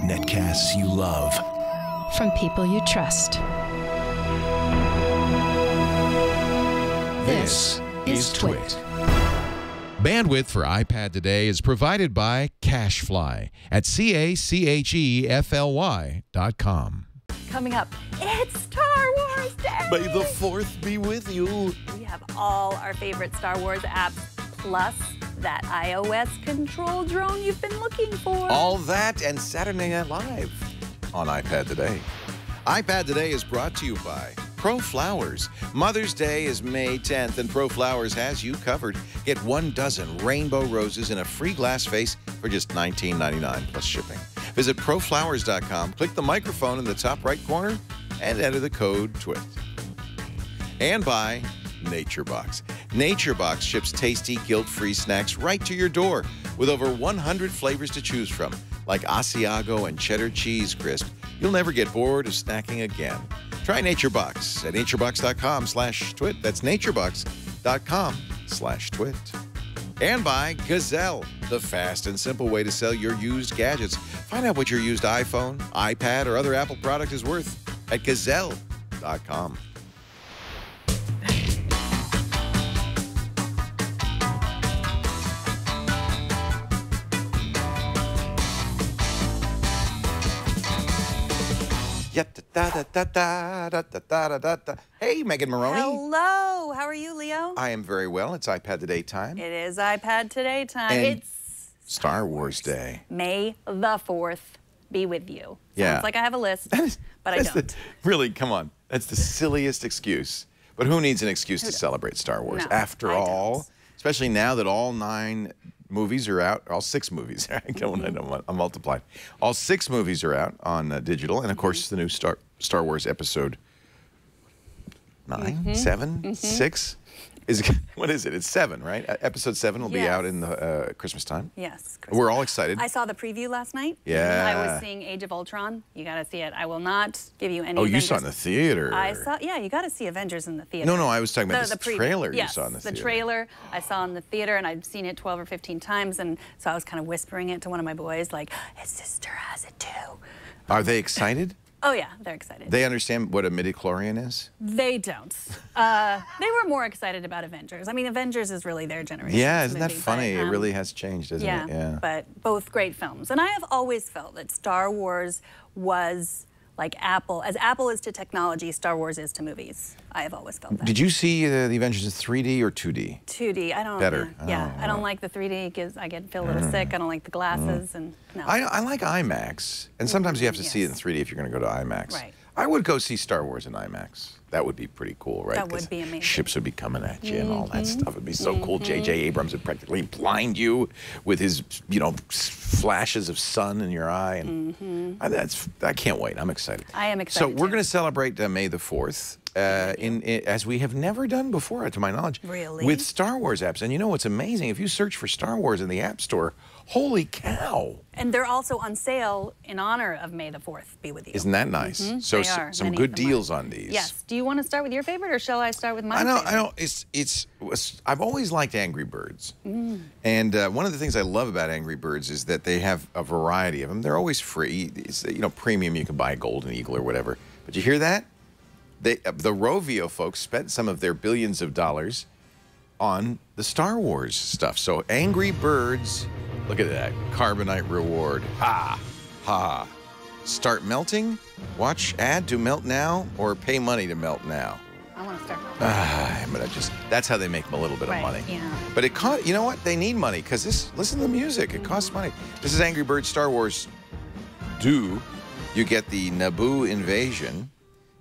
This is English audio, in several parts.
Netcasts you love. From people you trust. This is Twit. Bandwidth for iPad today is provided by CacheFly at CacheFly.com. Coming up, it's Star Wars Day! May the 4th be with you. We have all our favorite Star Wars apps, plus that iOS control drone you've been looking for. All that and Saturday Night Live on iPad Today. iPad Today is brought to you by Pro Flowers. Mother's Day is May 10th, and Pro Flowers has you covered. Get 1 dozen rainbow roses in a free glass vase for just $19.99 plus shipping. Visit proflowers.com, click the microphone in the top right corner, and enter the code TWIT. And by NatureBox. NatureBox ships tasty, guilt-free snacks right to your door with over 100 flavors to choose from, like Asiago and cheddar cheese crisp. You'll never get bored of snacking again. Try NatureBox at naturebox.com/twit. That's naturebox.com/twit. And by Gazelle, the fast and simple way to sell your used gadgets. Find out what your used iPhone, iPad, or other Apple product is worth at Gazelle.com. Hey, Megan Morrone. Hello. How are you, Leo? I am very well. It's iPad Today time. It is iPad Today time. And it's Star Wars Day. May the 4th be with you. Yeah. Sounds like I have a list, but I don't. Really, come on. That's the silliest excuse. But who needs an excuse to celebrate Star Wars? No, After I all, don't. especially now that all 9 movies are out, all 6 movies, I multiplied. All 6 movies are out on digital, and of course the new Star Wars episode 9, 7, 6. What is it? It's 7, right? Episode 7 will be out in the Christmas time. Yes. We're all excited. I saw the preview last night. Yeah. I was seeing Age of Ultron. You got to see it. I will not give you any. Oh, Avengers. you saw it in the theater. I saw. Yeah, you got to see Avengers in the theater. No, I was talking about the preview. trailer yes, you saw in the theater. The trailer I saw in the theater, and I'd seen it 12 or 15 times, and so I was kind of whispering it to one of my boys, like, his sister has it too. Are they excited? Oh yeah, they're excited. They understand what a midichlorian is? They don't. They were more excited about Avengers. I mean, Avengers is really their generation. Yeah, isn't that funny? It really has changed, isn't it? Yeah, but both great films. And I have always felt that Star Wars was like Apple. As Apple is to technology, Star Wars is to movies. I have always felt that. Did you see the Avengers in 3D or 2D? 2D. I don't. Better. Yeah, I don't like the 3D because I feel a little sick. I don't like the glasses and no. I like IMAX, and sometimes you have to see it in 3D if you're going to go to IMAX. Right. I would go see Star Wars in IMAX. That would be pretty cool, right? That would be amazing. Ships would be coming at you and all that stuff. It'd be so cool. J.J. Abrams would practically blind you with his, flashes of sun in your eye. And I can't wait. I'm excited. I am excited. So we're going to celebrate May the 4th. As we have never done before, to my knowledge. Really? With Star Wars apps. And you know what's amazing? If you search for Star Wars in the App Store, holy cow. And they're also on sale in honor of May the 4th be with you. Isn't that nice? So They are. some Many good of them deals are. on these. Yes. Do you want to start with your favorite, or shall I start with my I favorite? know. I've always liked Angry Birds. And one of the things I love about Angry Birds is that they have a variety of them. They're always free. It's, premium, you can buy a Golden Eagle or whatever. But you hear that? The Rovio folks spent some of their billions of dollars on the Star Wars stuff. So Angry Birds, look at that, Carbonite reward. Ha, ha. Start melting, watch ad to melt now, or pay money to melt now. I want to start. I'm gonna that's how they make a little bit of money. Yeah. But you know what? They need money, because listen to the music, it costs money. This is Angry Birds Star Wars Do. You get the Naboo invasion.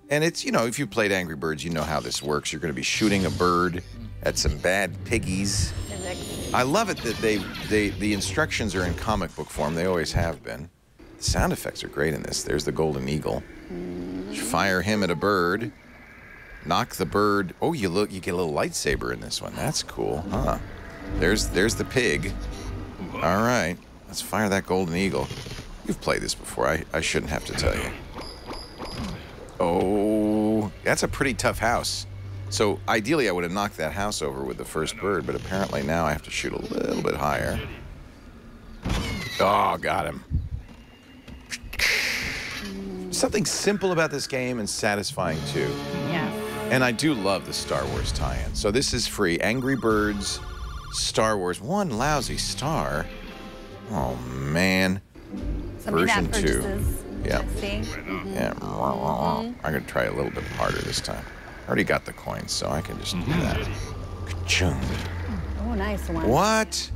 And it's, if you've played Angry Birds, you know how this works. You're going to be shooting a bird at some bad piggies. I love it that the instructions are in comic book form. They always have been. The sound effects are great in this. There's the Golden Eagle. Fire him at a bird. Knock the bird. Oh, you get a little lightsaber in this one. That's cool, huh? There's the pig. All right, let's fire that Golden Eagle. You've played this before. I shouldn't have to tell you. Oh, that's a pretty tough house. So ideally I would have knocked that house over with the first bird, but apparently now I have to shoot a little bit higher. Oh, got him. Something simple about this game and satisfying too. Yeah. And I do love the Star Wars tie-in. So this is free. Angry Birds, Star Wars. One lousy star. Oh, man. Version 2. Yeah. Yeah. I'm going to try a little bit harder this time. I already got the coins, so I can just do that. Ka-chung. Oh, nice one. What?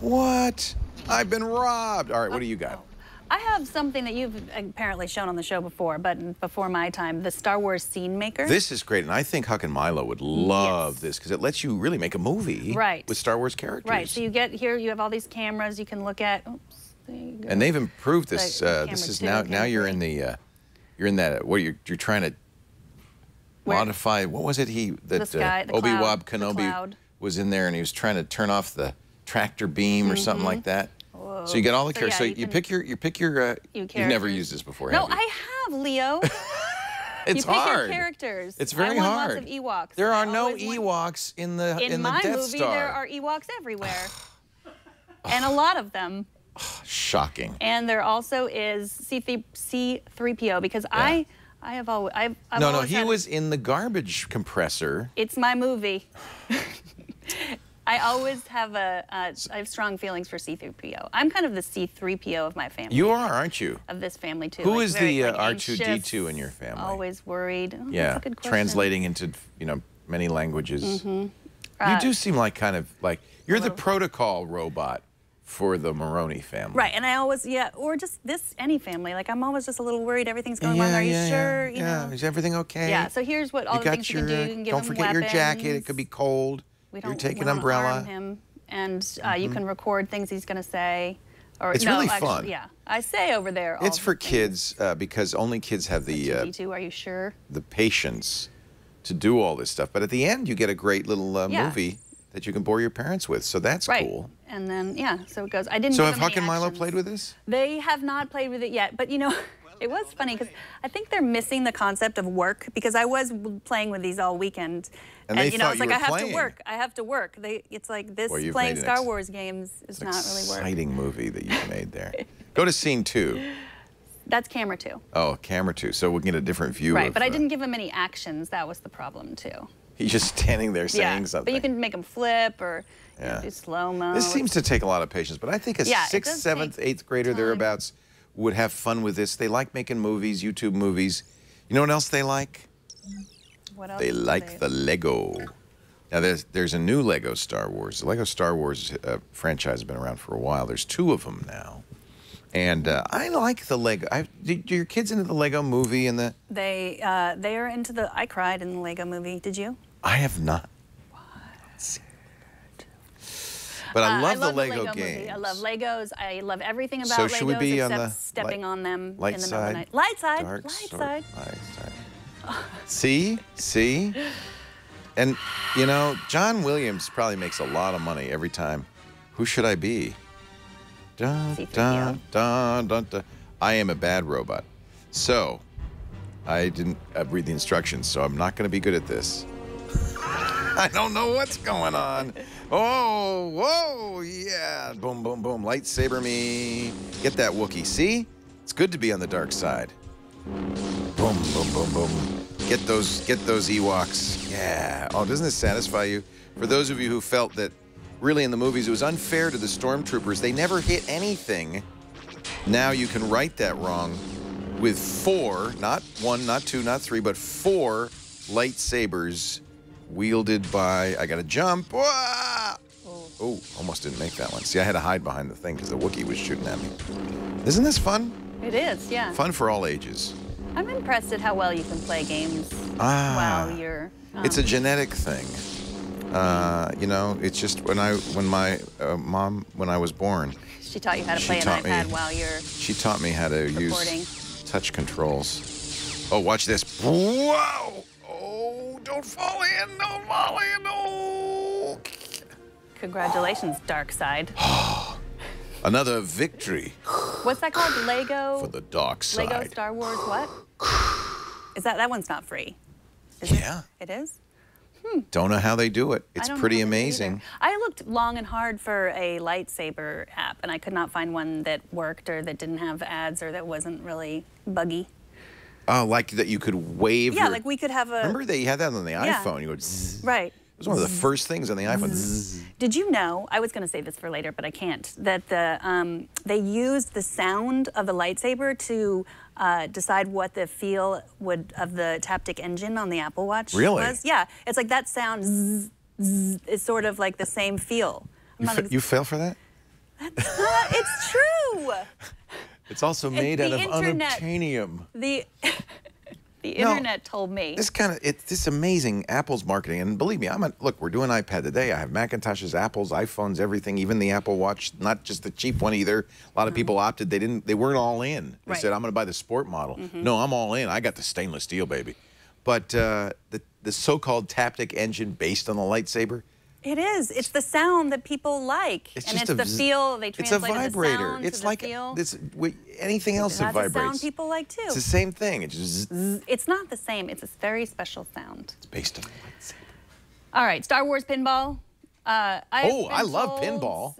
What? I've been robbed. All right, what do you got? I have something that you've apparently shown on the show before, but before my time, the Star Wars Scene Maker. This is great, and I think Huck and Milo would love this because it lets you really make a movie with Star Wars characters. Right, so you get here, you have all these cameras you can look at. Oops, there you go. And they've improved this. This is now you're in the, you're in that, what you're trying to modify, what was it Obi-Wan Kenobi was in there and he was trying to turn off the tractor beam or something like that. Whoa. So you get all the characters. So you pick your you've never used this before, have you? No, I have, Leo. It's hard. You pick your characters. It's very I hard. Want lots of Ewoks. There are no Ewoks in the in my Death movie, Star. there are Ewoks everywhere. And a lot of them. Shocking. And there also is C-3PO because I have always No, he was in the garbage compressor. It's my movie. I always have I have strong feelings for C-3PO. I'm kind of the C-3PO of my family. You are, aren't you? Of this family too. Who is the R2-D2 in your family? Always worried. Oh, yeah, that's a good question. Translating into many languages. You do seem like kind of like you're the protocol robot for the Morrone family. Right, and I always or just any family. Like I'm always just a little worried everything's going wrong. Are you sure? You know? Is everything okay? Yeah. So here's what all the things you can do. You can give don't him forget weapons. your jacket. It could be cold. You're taking an umbrella. Arm him, and you can record things he's going to say. Or, it's really fun. Yeah, I say over there. It's for kids because only kids have the. Are you sure? The patience to do all this stuff, but at the end you get a great little movie that you can bore your parents with. So that's cool. And then so it goes. I didn't. So have Huck and Milo played with this? They have not played with it yet, but it was funny because I think they're missing the concept of work because I was playing with these all weekend. And they thought it's like you were I have playing. to work. I have to work. It's like this playing Star Wars games is not really work. Exciting movie that you've made there. Go to scene 2. That's camera 2. Oh, camera 2. So we can get a different view. Right, but I didn't give him any actions. That was the problem too. He's just standing there saying something. But you can make him flip or do slow-mo. This seems to take a lot of patience, but I think a 6th, 7th, 8th grader thereabouts would have fun with this. They like making movies, YouTube movies. You know what else they like? What else they like the Lego. Now, there's a new Lego Star Wars. The Lego Star Wars franchise has been around for a while. There's 2 of them now. And I like the Lego. Do your kids into the Lego movie and the? They are into the. I cried in the Lego movie. Did you? I have not. What? But I love the Lego games. Movie. I love Legos. I love everything about Legos. So should we be except on the stepping on them in the middle of the night. Light side. Dark side. Light side. See? And, John Williams probably makes a lot of money every time. Who should I be? Dun, dun, dun, dun, dun. I am a bad robot. So, I didn't read the instructions, so I'm not going to be good at this. I don't know what's going on. Oh, whoa, yeah. Boom, boom, boom. Lightsaber me. Get that Wookiee. See? It's good to be on the dark side. Boom, boom, boom, boom. Get those Ewoks. Yeah. Oh, doesn't this satisfy you? For those of you who felt that really in the movies it was unfair to the stormtroopers, they never hit anything. Now you can right that wrong with 4, not 1, not 2, not 3, but 4 lightsabers wielded by, I gotta jump. Oh, almost didn't make that one. See, I had to hide behind the thing because the Wookiee was shooting at me. Isn't this fun? It is, yeah. Fun for all ages. I'm impressed at how well you can play games while you're... It's a genetic thing. It's just when my mom, when I was born... She taught you how to play an iPad while you're... She taught me how to use touch controls. Oh, watch this. Whoa! Oh, don't fall in, don't fall in, no! Congratulations, dark side. Another victory. What's that called? Lego? For the dark side. Lego Star Wars what? Is that one's not free? Is it? It is? Don't know how they do it. I It's don't know pretty how they do it amazing. either. I looked long and hard for a lightsaber app, and I could not find one that worked or that didn't have ads or that wasn't really buggy. Like that you could wave. Yeah, like we could have a. Remember they had that on the Yeah. iPhone. You go. Zzz. Right. It was one of the first things on the iPhone. Zzz. Did you know? I was going to save this for later, but I can't. That they used the sound of the lightsaber to decide what the feel of the taptic engine on the Apple Watch Really? was. Yeah, it's like that sound. Zzz, zzz, is sort of like the same feel. You fell for that? It's true. It's also made out the of internet- unobtainium. The the No, internet told me. It's amazing Apple's marketing, and believe me, look, we're doing iPad today. I have Macintoshes, Apples, iPhones, everything, even the Apple Watch, not just the cheap one either. A lot of people opted; they weren't all in. They Right. said, "I'm going to buy the sport model." No, I'm all in. I got the stainless steel, baby. But the so-called taptic engine based on the lightsaber. It is. It's the sound that people like, It's and just it's the feel. They It's a translated vibrator. the sound It's to like the feel. anything else that That's a vibrates. sound people like too. It's the same thing. It's just It's not the same. It's a very special sound. it's based on the lightsaber. All right, Star Wars pinball. I love pinball.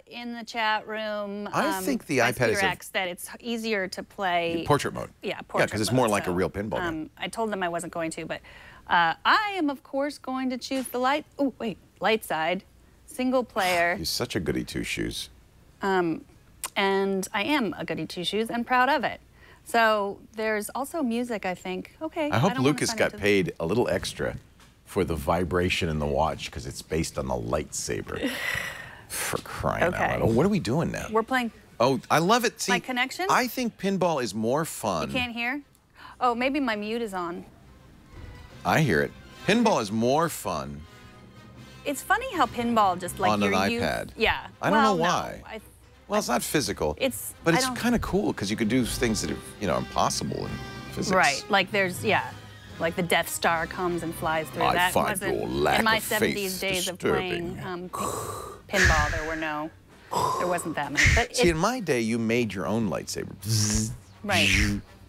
In the chat room, I think the by iPad is Peter X, that it's easier to play. Portrait mode. Yeah, portrait because it's mode, more like a so, real pinball game. I told them I wasn't going to, but I am of course going to choose the light side, single player. He's such a goody two shoes. And I am a goody two shoes and proud of it. So there's also music, I think. Okay. I hope don't wanna Lucas sign got into the- paid a little extra for the vibration in the watch because it's based on the lightsaber. For crying out Okay. loud. Oh, what are we doing now? We're playing. Oh, I love it. See, My connection? I think pinball is more fun. You can't hear? Oh, maybe my mute is on. I hear it. Pinball is more fun It's funny how pinball just like on an your iPad. Yeah. I don't know Well, no, why. Well, it's not physical. But I it's don't- kind of cool because you could do things that are, impossible in physics. Right. Like like the Death Star comes and flies through. I that find wasn't your lack in my of faith 70s days of playing disturbing. pinball. There wasn't that many. But See, in my day, you made your own lightsaber. right.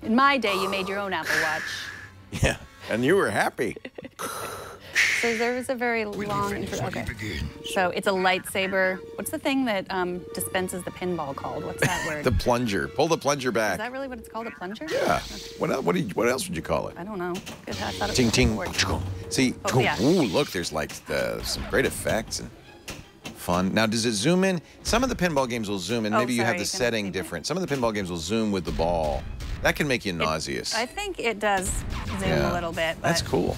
In my day, you made your own Apple Watch. Yeah, and you were happy. So there was a very long intro. Okay. So it's a lightsaber. What's the thing that dispenses the pinball called? What's that word? The plunger. Pull the plunger back. Is that really what it's called? A plunger? Yeah. What else would you call it? I don't know. I thought it Ting was ting. a word. See, Oh, yeah. ooh, look, there's like some great effects and fun. Now, does it zoom in? Some of the pinball games will zoom in. Oh, Maybe you have sorry, the you can setting see me. different. Some of the pinball games will zoom with the ball. That can make you nauseous. I think it does zoom Yeah. a little bit. But That's cool.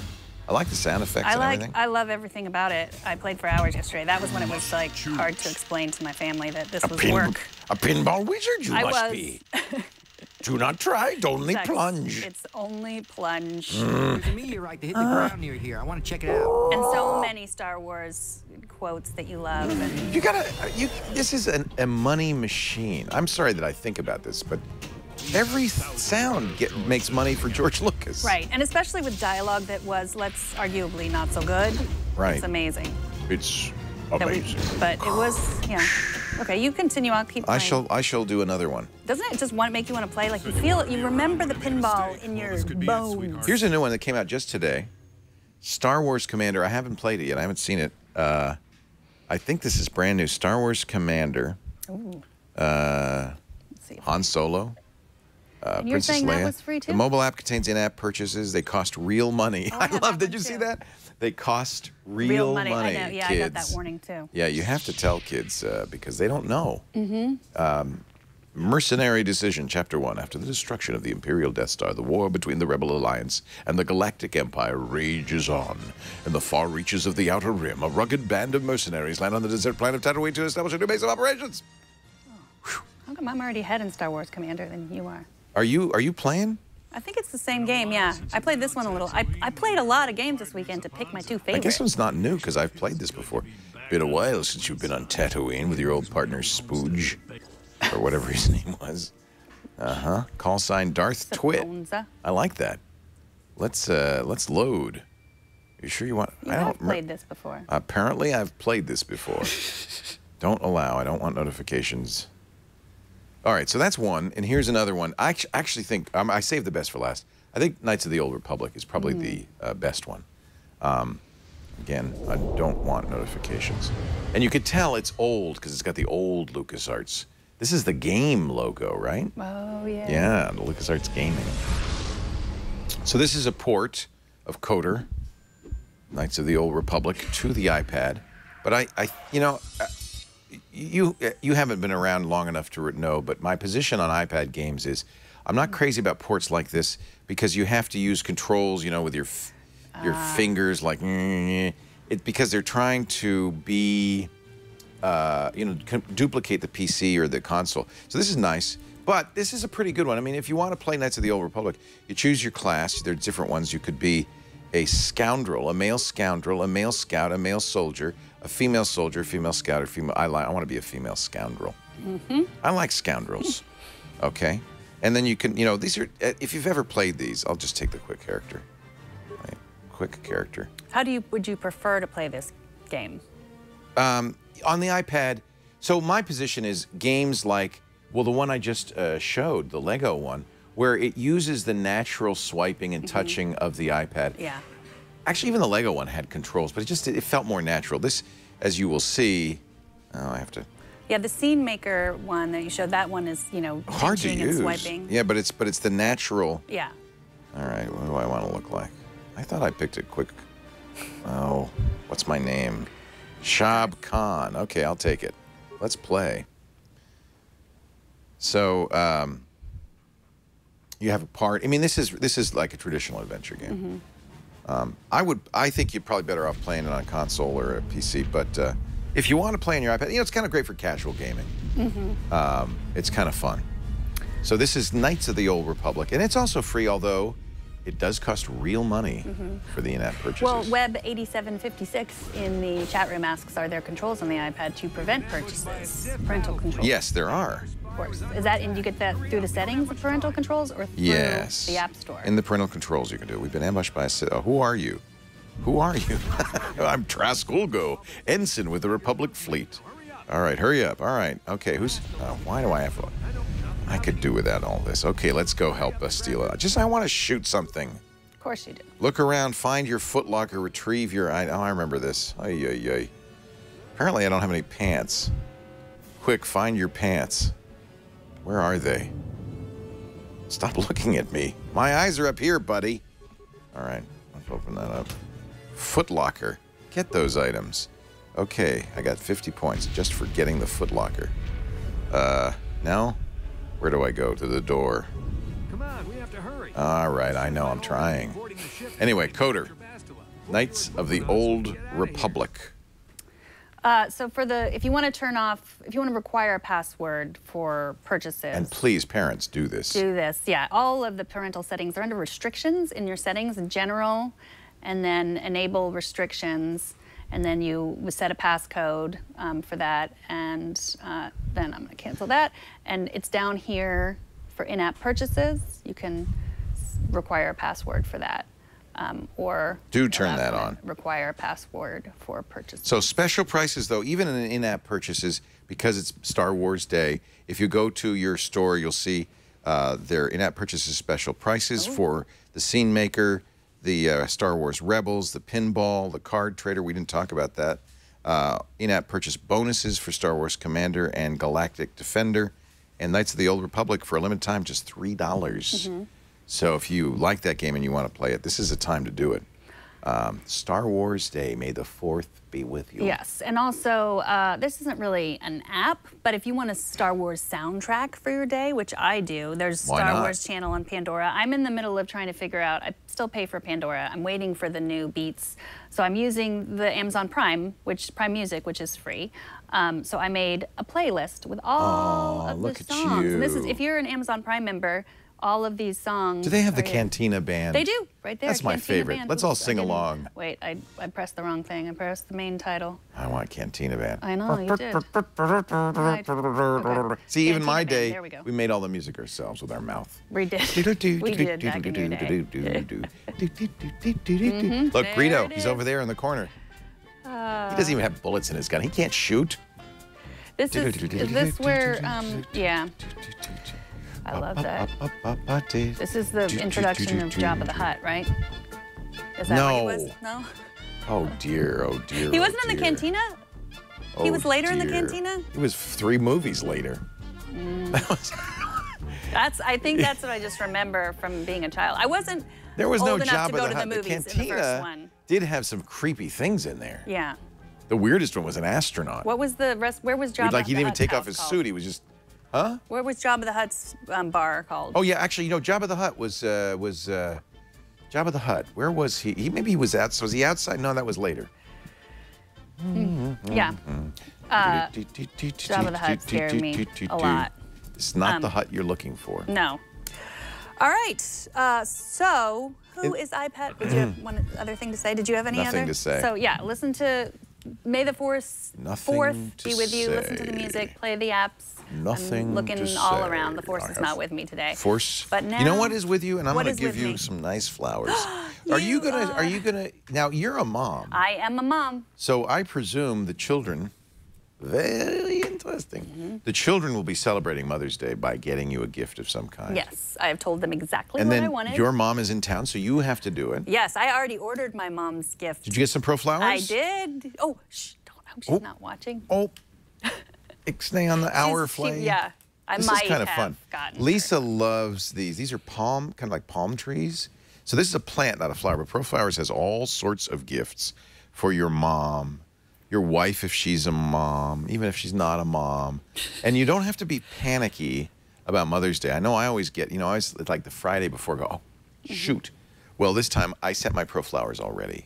I like the sound effects and everything. I love everything about it. I played for hours yesterday. That was when it was like hard to explain to my family that this was work. A pinball wizard you I must was. be. Do not try, only Sex. plunge. It's only plunge. Mm. There's a meteorite that hit the ground near here. I want to check it out. And so many Star Wars quotes that you love. And This is a money machine. I'm sorry that I think about this, but every sound makes money for George Lucas. right, and especially with dialogue that was, let's arguably not so good. Right. It's amazing. It's That amazing. but it was, yeah. Okay, you continue. I'll keep playing. I shall do another one. Doesn't it just make you want to play? Like you remember the pinball in your bones. Here's a new one that came out just today. Star Wars Commander. I haven't played it yet. I haven't seen it. I think this is brand new. Star Wars Commander. Ooh. Han Solo. And you're Princess saying Leia. that was free too? The mobile app contains in-app purchases. They cost real money. Oh, I I have love. that Did you one see too. that? They cost real money. I know. Yeah, kids. I got that warning too. Yeah, you have to tell kids because they don't know. Mm-hmm. Mercenary Decision, Chapter 1. After the destruction of the Imperial Death Star, the war between the Rebel Alliance and the Galactic Empire rages on. In the far reaches of the Outer Rim, a rugged band of mercenaries land on the desert planet of Tatooine to establish a new base of operations. How come I'm already ahead in Star Wars Commander than you are? Are you playing? I think it's the same game, yeah. I played this one a little. I played a lot of games this weekend to pick my two I favorites. guess this one's not new because I've played this before. Been a while since you've been on Tatooine with your old partner Spooge, or whatever his name was. Call sign Darth Twit. Bonza. I like that. Let's load. You sure you want? You have played this before. Apparently, I've played this before. Don't allow. I don't want notifications. All right, so that's one, and here's another one. I actually think I saved the best for last. I think Knights of the Old Republic is probably the best one. Again, I don't want notifications. And you could tell it's old because it's got the old LucasArts. This is the game logo, right? Oh, yeah. Yeah, the LucasArts Gaming. So this is a port of Coder, Knights of the Old Republic, to the iPad. But you haven't been around long enough to know, but my position on iPad games is I'm not crazy about ports like this because you have to use controls, with your fingers, like because they're trying to be, duplicate the PC or the console. So this is nice, but this is a pretty good one. I mean, if you want to play Knights of the Old Republic, you choose your class. There are different ones. You could be a scoundrel, a male scoundrel, a male scout, a male soldier, a female soldier, a female scout, or female. I want to be a female scoundrel. I like scoundrels. Okay, and then you can, these are. If you've ever played these, I'll just take the quick character. Right. Quick character. How would you prefer to play this game? On the iPad. So my position is games like, well, the one I just showed, the Lego one, where it uses the natural swiping and touching of the iPad. Yeah. Actually, even the Lego one had controls, but it felt more natural. This, as you will see, I have to. Yeah, the Scene Maker one that you showed, that one is, hard to use. and swiping. Yeah, but it's the natural. Yeah. All right, what do I want to look like? I thought I picked it quick. Oh, what's my name? Shab Khan. Okay, I'll take it. Let's play. So, you have a part. I mean, this is like a traditional adventure game. I think you're probably better off playing it on a console or a PC. But if you want to play on your iPad, it's kind of great for casual gaming. It's kind of fun. So this is Knights of the Old Republic, and it's also free, although it does cost real money for the in-app purchases. Well, Web8756 in the chat room asks, are there controls on the iPad to prevent purchases? Parental controls. Yes, there are. Of course. Is that, and you get that through the settings of parental controls or through the App Store? In the parental controls you can do. We've been ambushed by a... who are you? Who are you? I'm Traskulgo, ensign with the Republic Fleet. All right, hurry up. All right. Okay, who's... why do I have... I could do without all this. Okay, let's go help us steal it. I want to shoot something. Of course you do. Look around, find your footlocker, retrieve your... I remember this. Ay, ay, ay. Apparently I don't have any pants. Quick, find your pants. Where are they? Stop looking at me. My eyes are up here, buddy. All right, let's open that up. Footlocker. Get those items. Okay, I got 50 points just for getting the footlocker. Now, where do I go? To the door. Come on, we have to hurry. All right, I know, I'm trying. Anyway, Coder. Knights of the Old Republic. So if you want to turn off, if you want to require a password for purchases. And please, parents, do this. Do this, yeah. All of the parental settings are under restrictions in your settings in general, and then enable restrictions, and then you set a passcode for that, and then I'm going to cancel that. And it's down here for in-app purchases. You can require a password for that. Or do turn that on. Require a password for purchases. So special prices, though, even in-app purchases, because it's Star Wars Day, if you go to your store, you'll see their in-app purchases special prices for the Scene Maker, the Star Wars Rebels, the Pinball, the Card Trader. We didn't talk about that. In-app purchase bonuses for Star Wars Commander and Galactic Defender, and Knights of the Old Republic for a limited time, just $3. So if you like that game and you want to play it, this is a time to do it. Star Wars Day, may the 4th be with you. Yes, and also, this isn't really an app, but if you want a Star Wars soundtrack for your day, which I do, there's Star Wars channel on Pandora. I'm in the middle of trying to figure out, I still pay for Pandora. I'm waiting for the new Beats. So I'm using the Amazon Prime Music, which is free. So I made a playlist with all of the songs. And this is, if you're an Amazon Prime member, all of these songs. Do they have the Cantina Band? They do, right there. That's my favorite. Band. Let's all sing along. Wait, I pressed the wrong thing. I pressed the main title. I want Cantina Band. I know, you did. Right. Okay. See, even my day, there we go. we made all the music ourselves with our mouth. We did. We did back in your day. Look, Greedo, he's over there in the corner. He doesn't even have bullets in his gun. He can't shoot. Is this where, yeah. I love that. This is the introduction of Jabba the Hutt, right? Is that what it was? No? Oh dear, oh dear. He wasn't oh in the dear. cantina? Oh, He was later in the dear. cantina? He was 3 movies later. I think that's what I just remember from being a child. I wasn't There was no old enough Jabba to go the to the Hutt. The movies in the first cantina one. did have some creepy things in there. Yeah. The weirdest one was an astronaut. What was the rest? Where was Jabba? Like he didn't even the take Hutt's off his house suit. called? He was just, huh? Where was Jabba the Hutt's bar called? Oh yeah, actually, you know, Jabba the Hutt was Jabba the Hutt. Where was he? Maybe he was out. So was he outside? No, that was later. Yeah. Jabba the Hutt scared me a lot. It's not the hut you're looking for. No. All right. So, who is iPad? Did you have one other thing to say? Did you have any Nothing other? to say. So, yeah, listen to May the Force Nothing to be with you. Listen to the say. music, play the apps. Nothing I'm looking to all say. around. The Force I is have not with me today. Force. But now, you know what is with you, and I'm what going to is give with you me? some nice flowers. Are you gonna? Now you're a mom. I am a mom. So I presume the children. Very interesting. The children will be celebrating Mother's Day by getting you a gift of some kind. Yes, I have told them exactly And what then I wanted. your mom is in town, so you have to do it. Yes, I already ordered my mom's gift. Did you get some Pro Flowers? I did. Oh, shh! Don't. I hope she's not watching. Oh, stay on the hour She- flame. yeah, I This might is kind of have fun. gotten Lisa loves these. These are kind of like palm trees. So this is a plant, not a flower. But Pro Flowers has all sorts of gifts for your mom, your wife if she's a mom, even if she's not a mom. And you don't have to be panicky about Mother's Day. I know I always get, I always like the Friday before go, oh, shoot. Well, this time I sent my Pro Flowers already.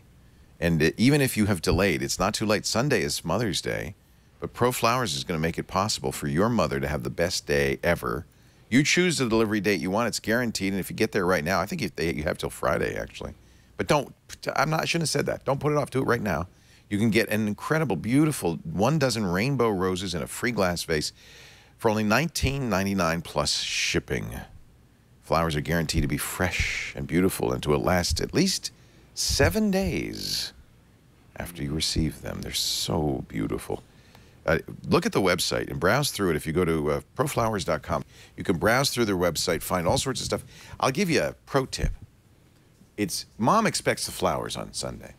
And even if you have delayed, it's not too late. Sunday is Mother's Day. But Pro Flowers is going to make it possible for your mother to have the best day ever. You choose the delivery date you want. It's guaranteed. And if you get there right now, I think you have till Friday, actually. But I shouldn't have said that. Don't put it off. Do it right now. You can get an incredible, beautiful 1 dozen rainbow roses in a free glass vase for only $19.99 plus shipping. Flowers are guaranteed to be fresh and beautiful and to last at least 7 days after you receive them. They're so beautiful. Look at the website and browse through it. If you go to proflowers.com, you can browse through their website, find all sorts of stuff. I'll give you a pro tip. Mom expects the flowers on Sunday.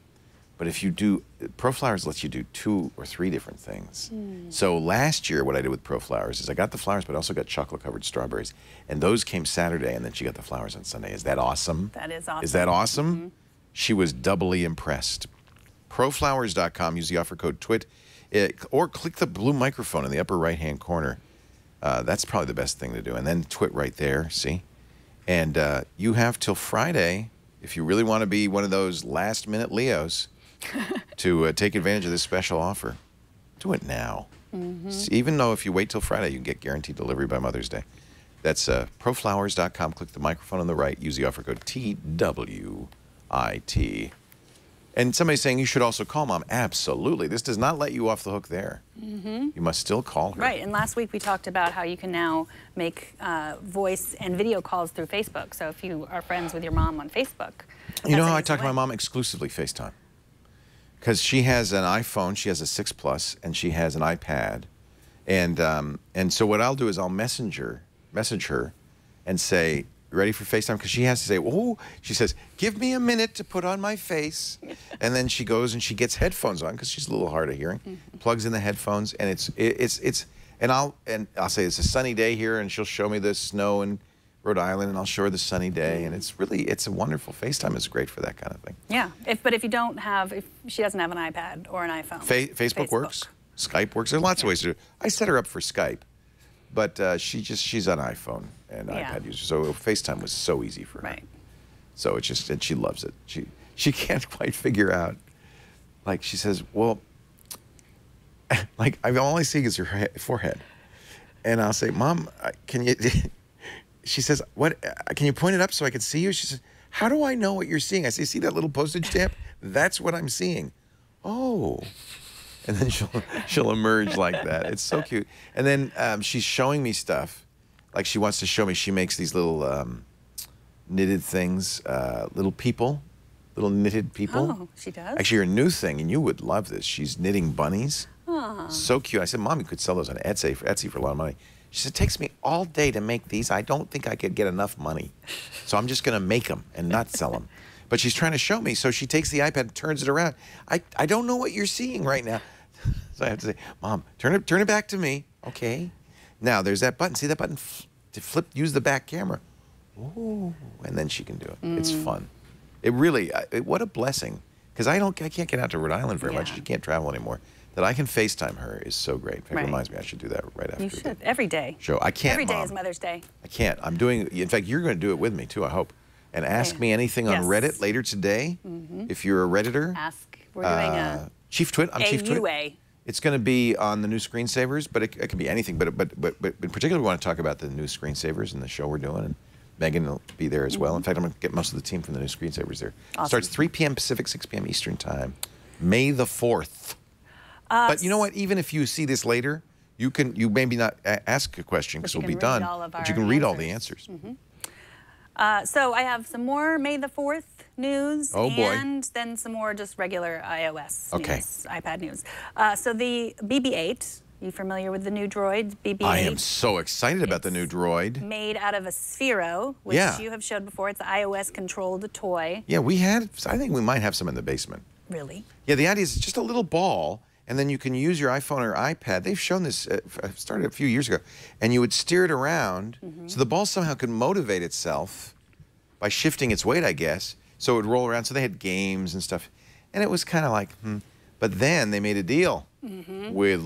But if you do, Pro Flowers lets you do 2 or 3 different things. So last year, what I did with Pro Flowers is I got the flowers, but I also got chocolate-covered strawberries. And those came Saturday, and then she got the flowers on Sunday. Is that awesome? That is awesome. Is that awesome? She was doubly impressed. Proflowers.com, use the offer code TWIT, or click the blue microphone in the upper right-hand corner. That's probably the best thing to do. And then TWIT right there, see? And you have till Friday, if you really want to be one of those last-minute Leos, to take advantage of this special offer. Do it now. Even though if you wait till Friday, you can get guaranteed delivery by Mother's Day. That's proflowers.com. Click the microphone on the right. Use the offer code TWIT. And somebody's saying you should also call Mom. Absolutely. This does not let you off the hook there. You must still call her. Right, and last week we talked about how you can now make voice and video calls through Facebook. So if you are friends with your mom on Facebook. You know how I talk to my mom? Exclusively FaceTime. Because she has an iPhone, she has a 6 Plus, and she has an iPad. And so what I'll do is I'll message her and say, ready for FaceTime? Because she has to say, oh, she says, give me a minute to put on my face. And then she goes and she gets headphones on because she's a little hard of hearing, plugs in the headphones, and I'll say it's a sunny day here, and she'll show me the snow in Rhode Island, and I'll show her the sunny day, and it's a wonderful. FaceTime is great for that kind of thing. Yeah, but if she doesn't have an iPad or an iPhone. Facebook works. Skype works. There's lots of ways to do it. I set her up for Skype, but she's an iPhone and iPad user, so FaceTime was so easy for her. Right. So and she loves it. She can't quite figure out. Like she says, well, like all I see is your forehead, and I'll say, Mom, can you? She says, what? Can you point it up so I can see you? She says, how do I know what you're seeing? I say, see that little postage stamp? That's what I'm seeing. Oh. And then she'll emerge like that. It's so cute. And then she's showing me stuff. Like she wants to show me, she makes these little knitted things, little knitted people. Oh, she does? Actually, her new thing, and you would love this, she's knitting bunnies. Aww. So cute. I said, Mom, you could sell those on Etsy for a lot of money. She said, it takes me all day to make these. I don't think I could get enough money. So I'm just going to make them and not sell them. But she's trying to show me, so she takes the iPad and turns it around. I don't know what you're seeing right now. So I have to say, Mom, turn it back to me. Okay. Now, there's that button. See that button? To flip, use the back camera. Ooh, and then she can do it. It's fun. It really, what a blessing. Because I can't get out to Rhode Island very much. She can't travel anymore. That I can FaceTime her is so great. In fact, it reminds me I should do that right after. You should. Every day. Show. I can't, Every day Mom. is Mother's Day. I can't. I'm doing, in fact, you're going to do it with me, too, I hope. And ask me anything on Reddit later today. If you're a Redditor. Ask. We're doing a Chief Twit. I'm Chief Twit. AUA. It's going to be on the new screensavers, but it can be anything. But in particular, we want to talk about the new screensavers and the show we're doing. And Megan will be there as well. In fact, I'm going to get most of the team from the new screensavers there. Awesome. Starts 3 p.m. Pacific, 6 p.m. Eastern Time, May the 4th. But you know what? Even if you see this later, you maybe not ask a question because we'll be done, but you can read all the answers. So I have some more May the 4th news. Oh, boy. And then some more just regular iOS news, iPad news. So the BB-8, you familiar with the new droid, BB-8? I am so excited about the new droid. Made out of a Sphero, which you have showed before. It's an iOS-controlled toy. Yeah, I think we might have some in the basement. Really? Yeah, the idea is it's just a little ball, and then you can use your iPhone or iPad. They've shown this, started a few years ago, and you would steer it around, so the ball somehow could motivate itself by shifting its weight, I guess, so it would roll around. So they had games and stuff, and it was kind of like, But then they made a deal with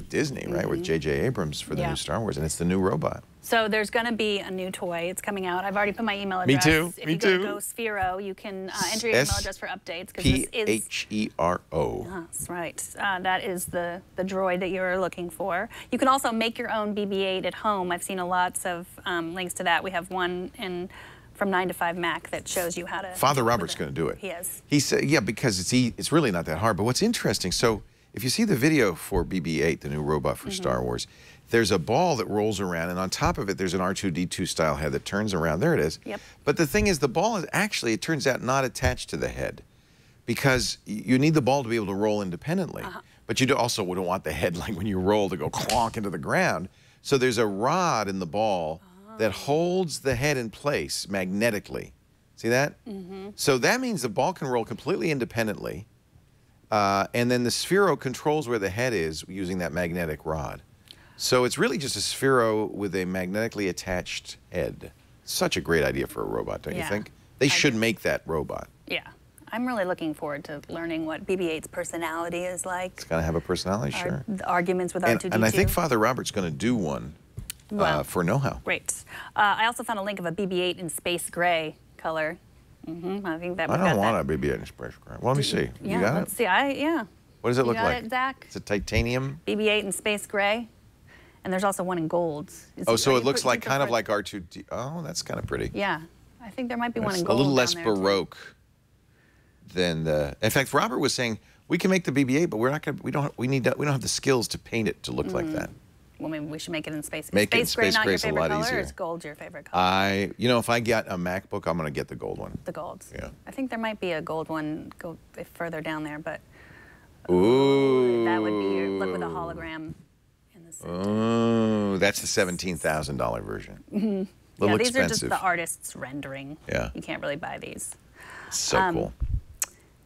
Disney, right, with J.J. Abrams for the new Star Wars, and it's the new robot. So there's going to be a new toy. It's coming out. I've already put my email address. Me too. If you go to Go Sphero, you can enter your email address for updates. P-H-E-R-O. That's right. That is the droid that you're looking for. You can also make your own BB-8 at home. I've seen lots of links to that. We have one from 9 to 5 Mac that shows you how to. Father Robert's going to do it. He is. He said, yeah, because it's really not that hard. But what's interesting, so if you see the video for BB-8, the new robot for Star Wars, there's a ball that rolls around, and on top of it, there's an R2-D2 style head that turns around. There it is. Yep. But the thing is, the ball is actually, it turns out, not attached to the head, because you need the ball to be able to roll independently. But you also wouldn't want the head, like when you roll, to go clonk into the ground. So there's a rod in the ball that holds the head in place magnetically. See that? So that means the ball can roll completely independently, and then the Sphero controls where the head is using that magnetic rod. So it's really just a Sphero with a magnetically attached head. Such a great idea for a robot, don't you think? They should make that robot. Yeah. I'm really looking forward to learning what BB-8's personality is like. It's going to have a personality, sure. The arguments with R2-D2. And I think Father Robert's going to do one for know-how. Great. I also found a link of a BB-8 in space gray color. I think that. I don't want a BB-8 in space gray. Well, let me see. Yeah, You got let's it? see. What does it look like? It, Zach? It's a titanium. BB-8 in space gray. And there's also one in gold. So it looks like kind of like R2D. Oh, that's kind of pretty. Yeah, I think there might be one in It's gold. a little less down there, baroque than the. In fact, Robert was saying we can make the BB-8, but we're not going. We don't have the skills to paint it to look like that. Well, maybe we should make it in space. Make it in space gray space not your gray's a favorite lot color, easier. or is gold your favorite color? If I get a MacBook, I'm going to get the gold one. The gold. Yeah. I think there might be a gold one go further down there, but. Ooh. That would be your look with a hologram in the center. Oh, that's the $17,000 version. Little these expensive. are just the artist's rendering. Yeah. You can't really buy these. So cool.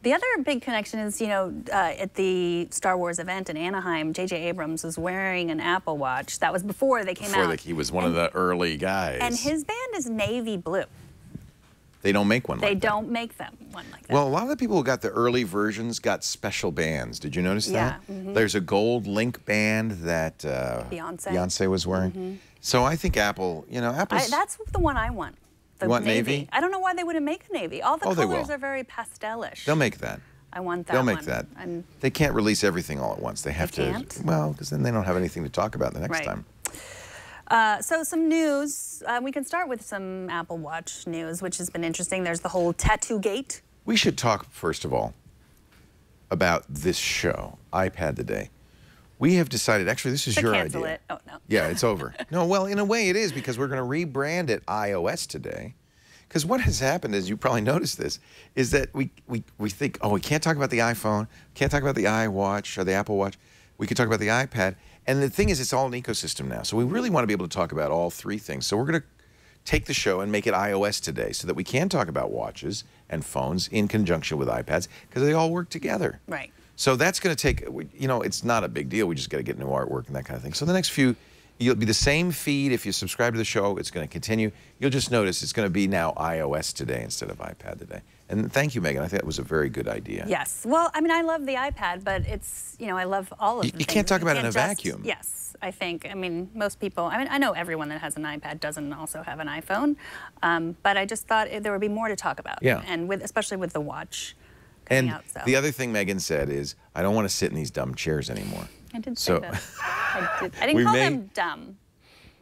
The other big connection is, at the Star Wars event in Anaheim, J.J. Abrams was wearing an Apple Watch. That was before they came out. He was one of the early guys. And his band is navy blue. They don't make one like that. They don't make them one like that. Well, a lot of the people who got the early versions got special bands. Did you notice that? There's a gold link band that Beyonce was wearing. So I think Apple, Apple's... that's the one I want. You want navy? I don't know why they wouldn't make a navy. All the colors are very pastelish. They'll make that. I want that They'll one. make that. They can't release everything all at once. They have to. Can't? Well, because then they don't have anything to talk about the next time. So some news. We can start with some Apple Watch news, which has been interesting. There's the whole tattoo gate. We should talk, first of all, about this show, iPad Today. We have decided, actually, this is your idea. Cancel it. Oh, no. Yeah, it's over. No, well, in a way it is, because we're going to rebrand it iOS Today. Because what has happened, is you probably noticed this, is that we think, oh, we can't talk about the iPhone, can't talk about the iWatch or the Apple Watch. We could talk about the iPad. And the thing is, it's all an ecosystem now. So we really want to be able to talk about all three things. So we're going to take the show and make it iOS today so that we can talk about watches and phones in conjunction with iPads because they all work together. Right. So that's going to take, you know, it's not a big deal. We just got to get new artwork and that kind of thing. So the next few, you'll be the same feed. If you subscribe to the show, it's going to continue. You'll just notice it's going to be now iOS today instead of iPad today. And thank you, Megan. I think that was a very good idea. Yes. Well, I mean, I love the iPad, but it's, you know, I love all of them. You can't talk about it in a vacuum. Yes, I think. I mean, most people, I mean, I know everyone that has an iPad doesn't also have an iPhone, but I just thought there would be more to talk about. Yeah. And especially with the watch And coming out. So. the other thing Megan said is, I don't want to sit in these dumb chairs anymore. I did say that. I didn't call them dumb.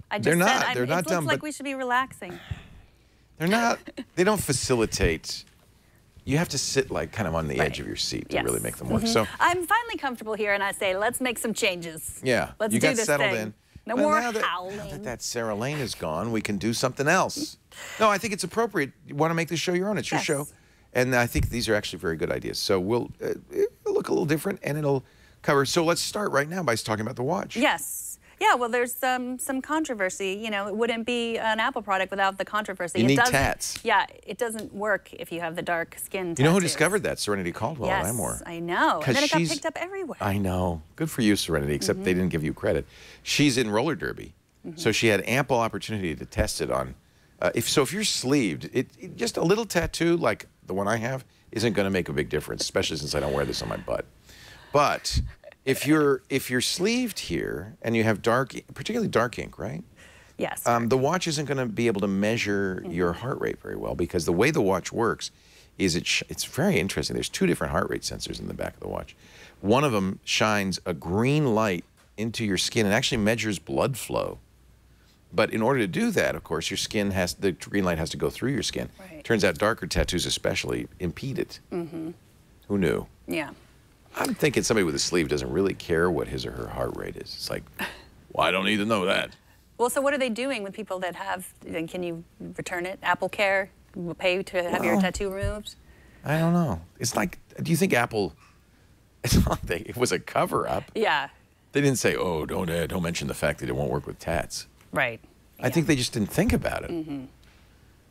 I just They're not. said They're not it dumb, looks like but we should be relaxing. They're not. They don't facilitate. You have to sit like kind of on the edge of your seat to really make them work. So I'm finally comfortable here, and I say, let's make some changes. yeah, Let's you do got this settled thing. in. No Well, more now howling. that Sarah Lane is gone, we can do something else. No, I think it's appropriate. You want to make the show your own. It's your show. And I think these are actually very good ideas. So we'll it'll look a little different, and it'll cover. So let's start right now by talking about the watch. Yes. Yeah, well, there's some controversy. You know, it wouldn't be an Apple product without the controversy. You need tats. Yeah, it doesn't work if you have the dark skin tattoos. You know who discovered that? Serenity Caldwell yes, at iMore. I know. And then it got picked up everywhere. I know. Good for you, Serenity, except they didn't give you credit. She's in roller derby, so she had ample opportunity to test it on. If you're sleeved, just a little tattoo like the one I have isn't going to make a big difference, especially since I don't wear this on my butt. But if you're sleeved here and you have particularly dark ink, right? Yes. The watch isn't going to be able to measure your heart rate very well because the way the watch works is it's very interesting. There's two different heart rate sensors in the back of the watch. One of them shines a green light into your skin and actually measures blood flow. But in order to do that, of course, the green light has to go through your skin. Right. Turns out darker tattoos especially impede it. Who knew? Yeah. I'm thinking somebody with a sleeve doesn't really care what his or her heart rate is. It's like, well, I don't need to know that. Well, so what are they doing with people that have, then can you return it? Apple Care will pay to have your tattoo removed? I don't know. It's like, do you think Apple, it's not like it was a cover-up. Yeah. They didn't say, oh, don't mention the fact that it won't work with tats. Right. I think they just didn't think about it.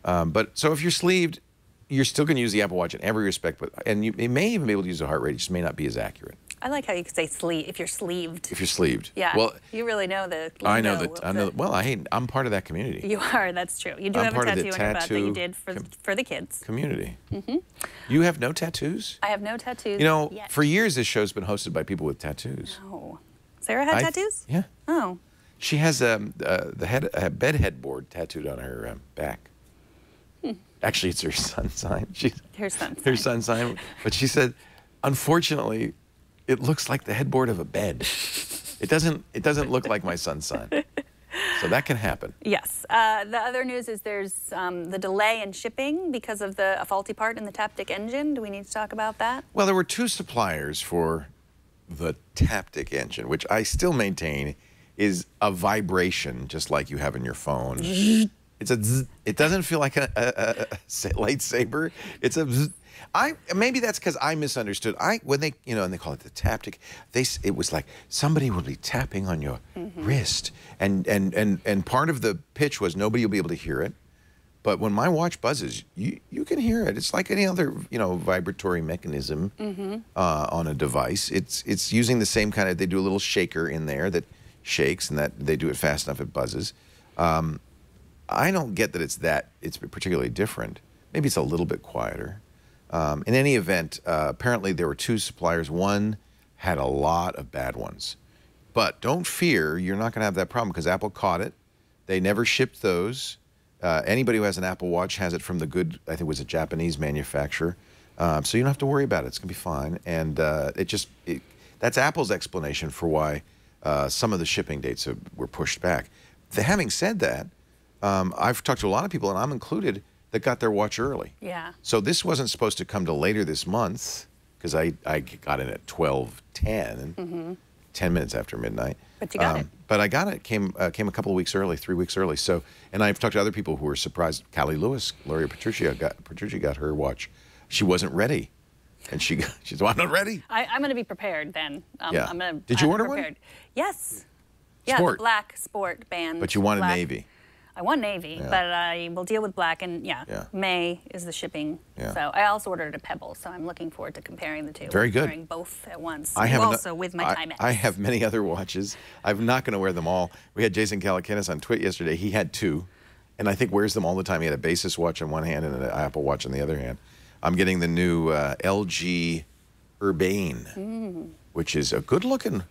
But so if you're sleeved, you're still going to use the Apple Watch in every respect, and you may even be able to use the heart rate. It just may not be as accurate. I like how you could say sleeve if you're sleeved. If you're sleeved. Yeah. Well, you really know the lingo. I know that. Well, I'm part of that community. You are. That's true. You do I'm have a part of tattoo the on your butt that you tattoo did for the kids. Community. You have no tattoos? I have no tattoos. You know, yet. for years this show's been hosted by people with tattoos. Oh. Sarah had tattoos? Yeah. Oh. She has a bed headboard tattooed on her back. Actually, it's her sun sign. Her sun sign. Her sun sign. But she said, unfortunately, it looks like the headboard of a bed. It doesn't look like my sun sign. So that can happen. Yes. The other news is there's the delay in shipping because of a faulty part in the Taptic engine. Do we need to talk about that? Well, there were two suppliers for the Taptic engine, which I still maintain is a vibration, just like you have in your phone. It's a zzz. It doesn't feel like a lightsaber. It's a zzz. Maybe that's because I misunderstood. When they and they call it the Taptic, it was like somebody will be tapping on your wrist, and part of the pitch was nobody will be able to hear it, but when my watch buzzes, you can hear it. It's like any other vibratory mechanism on a device. It's using the same kind of. They do a little shaker in there that shakes, and that they do it fast enough it buzzes. I don't get that it's particularly different. Maybe it's a little bit quieter. In any event, apparently there were two suppliers. One had a lot of bad ones. But don't fear, you're not going to have that problem because Apple caught it. They never shipped those. Anybody who has an Apple Watch has it from I think it was a Japanese manufacturer. So you don't have to worry about it. It's going to be fine. And that's Apple's explanation for why some of the shipping dates were pushed back. Having said that, I've talked to a lot of people, and I'm included, that got their watch early. Yeah. So this wasn't supposed to come to later this month because I got in at 12:10, 10 minutes after midnight. But you got it. But I got it. Came a couple of weeks early, 3 weeks early. So, and I've talked to other people who were surprised. Callie Lewis, Gloria Petrucci got her watch. She wasn't ready, and she said, "Well, I'm not ready." I'm going to be prepared then. Yeah. Did you order one? Yes. Sport. Yeah, the black sport band. But you wanted black. navy. I want navy, but I will deal with black, and May is the shipping. So I also ordered a Pebble, so I'm looking forward to comparing the two. Very good. Wearing both at once. I have also with my Timex. I have many other watches. I'm not going to wear them all. We had Jason Calacanis on Twit yesterday. He had two, and I think wears them all the time. He had a Basis watch in one hand and an Apple Watch in the other hand. I'm getting the new LG Urbane, which is a good-looking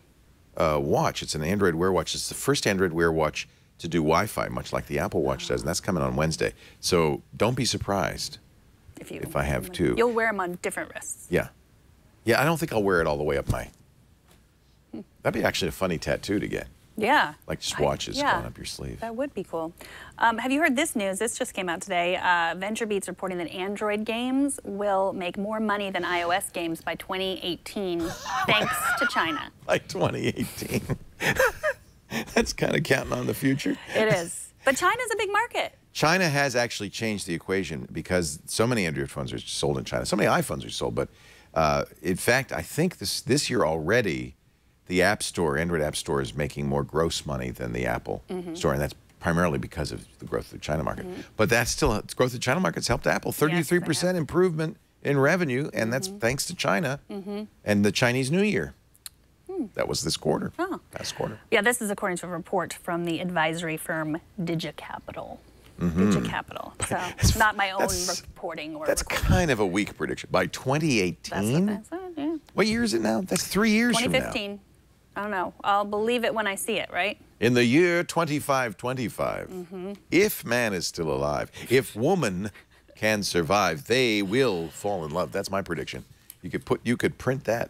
watch. It's an Android Wear watch. It's the first Android Wear watch to do Wi-Fi, much like the Apple Watch does, and that's coming on Wednesday. So don't be surprised if I have two. You'll wear them on different wrists. Yeah. Yeah, I don't think I'll wear it all the way up my... That'd be actually a funny tattoo to get. Yeah. Like just watches going up your sleeve. That would be cool. Have you heard this news? This just came out today. VentureBeat's reporting that Android games will make more money than iOS games by 2018, thanks to China. Like 2018. That's kind of counting on the future. It is. But China's a big market. China has actually changed the equation because so many Android phones are sold in China. So many iPhones are sold, but in fact, I think this year already, the App Store, Android App Store, is making more gross money than the Apple Store, and that's primarily because of the growth of the China market. But that's still, growth of the China market's helped Apple. 33% improvement in revenue, and that's thanks to China and the Chinese New Year. That was this quarter, past quarter. Yeah, this is according to a report from the advisory firm DigiCapital. DigiCapital. So not my own reporting. That's kind of a weak prediction. By 2018? That's what that said, yeah. What year is it now? That's 3 years from now. 2015. I don't know. I'll believe it when I see it, right? In the year 2525, if man is still alive, if woman can survive, they will fall in love. That's my prediction. You could print that.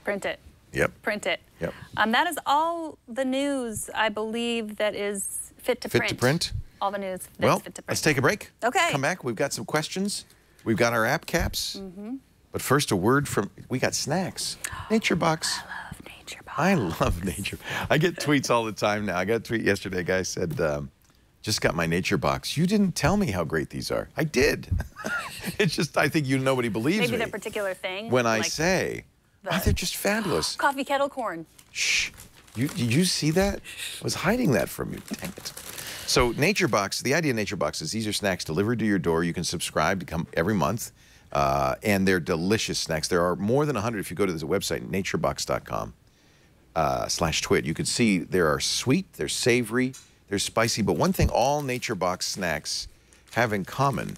Print it. Yep. Print it. Yep. That is all the news, I believe, that is fit to print. Fit to print? All the news that's fit to print. Let's take a break. Okay. Come back. We've got some questions. We've got our app caps. But first, a word from, we got snacks. Nature Box. I love Nature Box. I love Nature. I get tweets all the time now. I got a tweet yesterday. A guy said, just got my Nature Box. You didn't tell me how great these are. I did. It's just, I think nobody believes me. Maybe the particular thing. When I say, they're just fabulous. Coffee kettle corn. Shh. Did you see that? I was hiding that from you. Dang it. So Nature Box, the idea of Nature Box is these are snacks delivered to your door. You can subscribe to come every month. And they're delicious snacks. There are more than 100 if you go to this website, naturebox.com /twit. You can see there are sweet, they're savory, they're spicy. But one thing all Nature Box snacks have in common,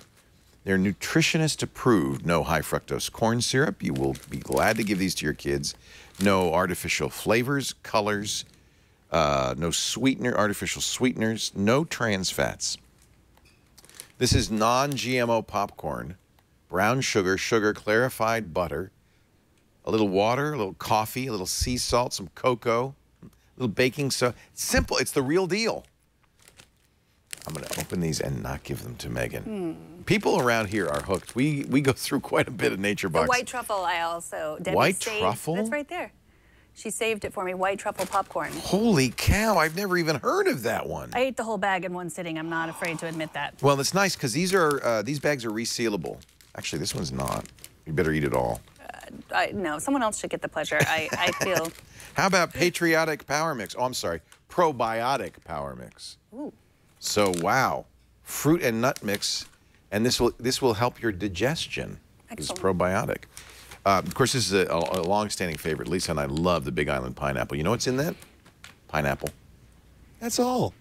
they're nutritionist approved. No high fructose corn syrup. You will be glad to give these to your kids. No artificial flavors, colors, no artificial sweeteners, no trans fats. This is non-GMO popcorn. Brown sugar, clarified butter, a little water, a little coffee, a little sea salt, some cocoa, a little baking soda. Simple. It's the real deal. I'm going to open these and not give them to Megan. People around here are hooked. We go through quite a bit of Nature Box. The white truffle, I also... Debbie white saved, truffle? That's right there. She saved it for me, white truffle popcorn. Holy cow, I've never even heard of that one. I ate the whole bag in one sitting. I'm not afraid to admit that. Well, it's nice because these bags are resealable. Actually, this one's not. You better eat it all. No, someone else should get the pleasure. I feel... How about Patriotic Power Mix? Oh, I'm sorry. Probiotic Power Mix. Ooh. So, wow. Fruit and nut mix, and this will help your digestion. Excellent. It's probiotic. Of course, this is a long-standing favorite. Lisa and I love the Big Island pineapple. You know what's in that? Pineapple. That's all.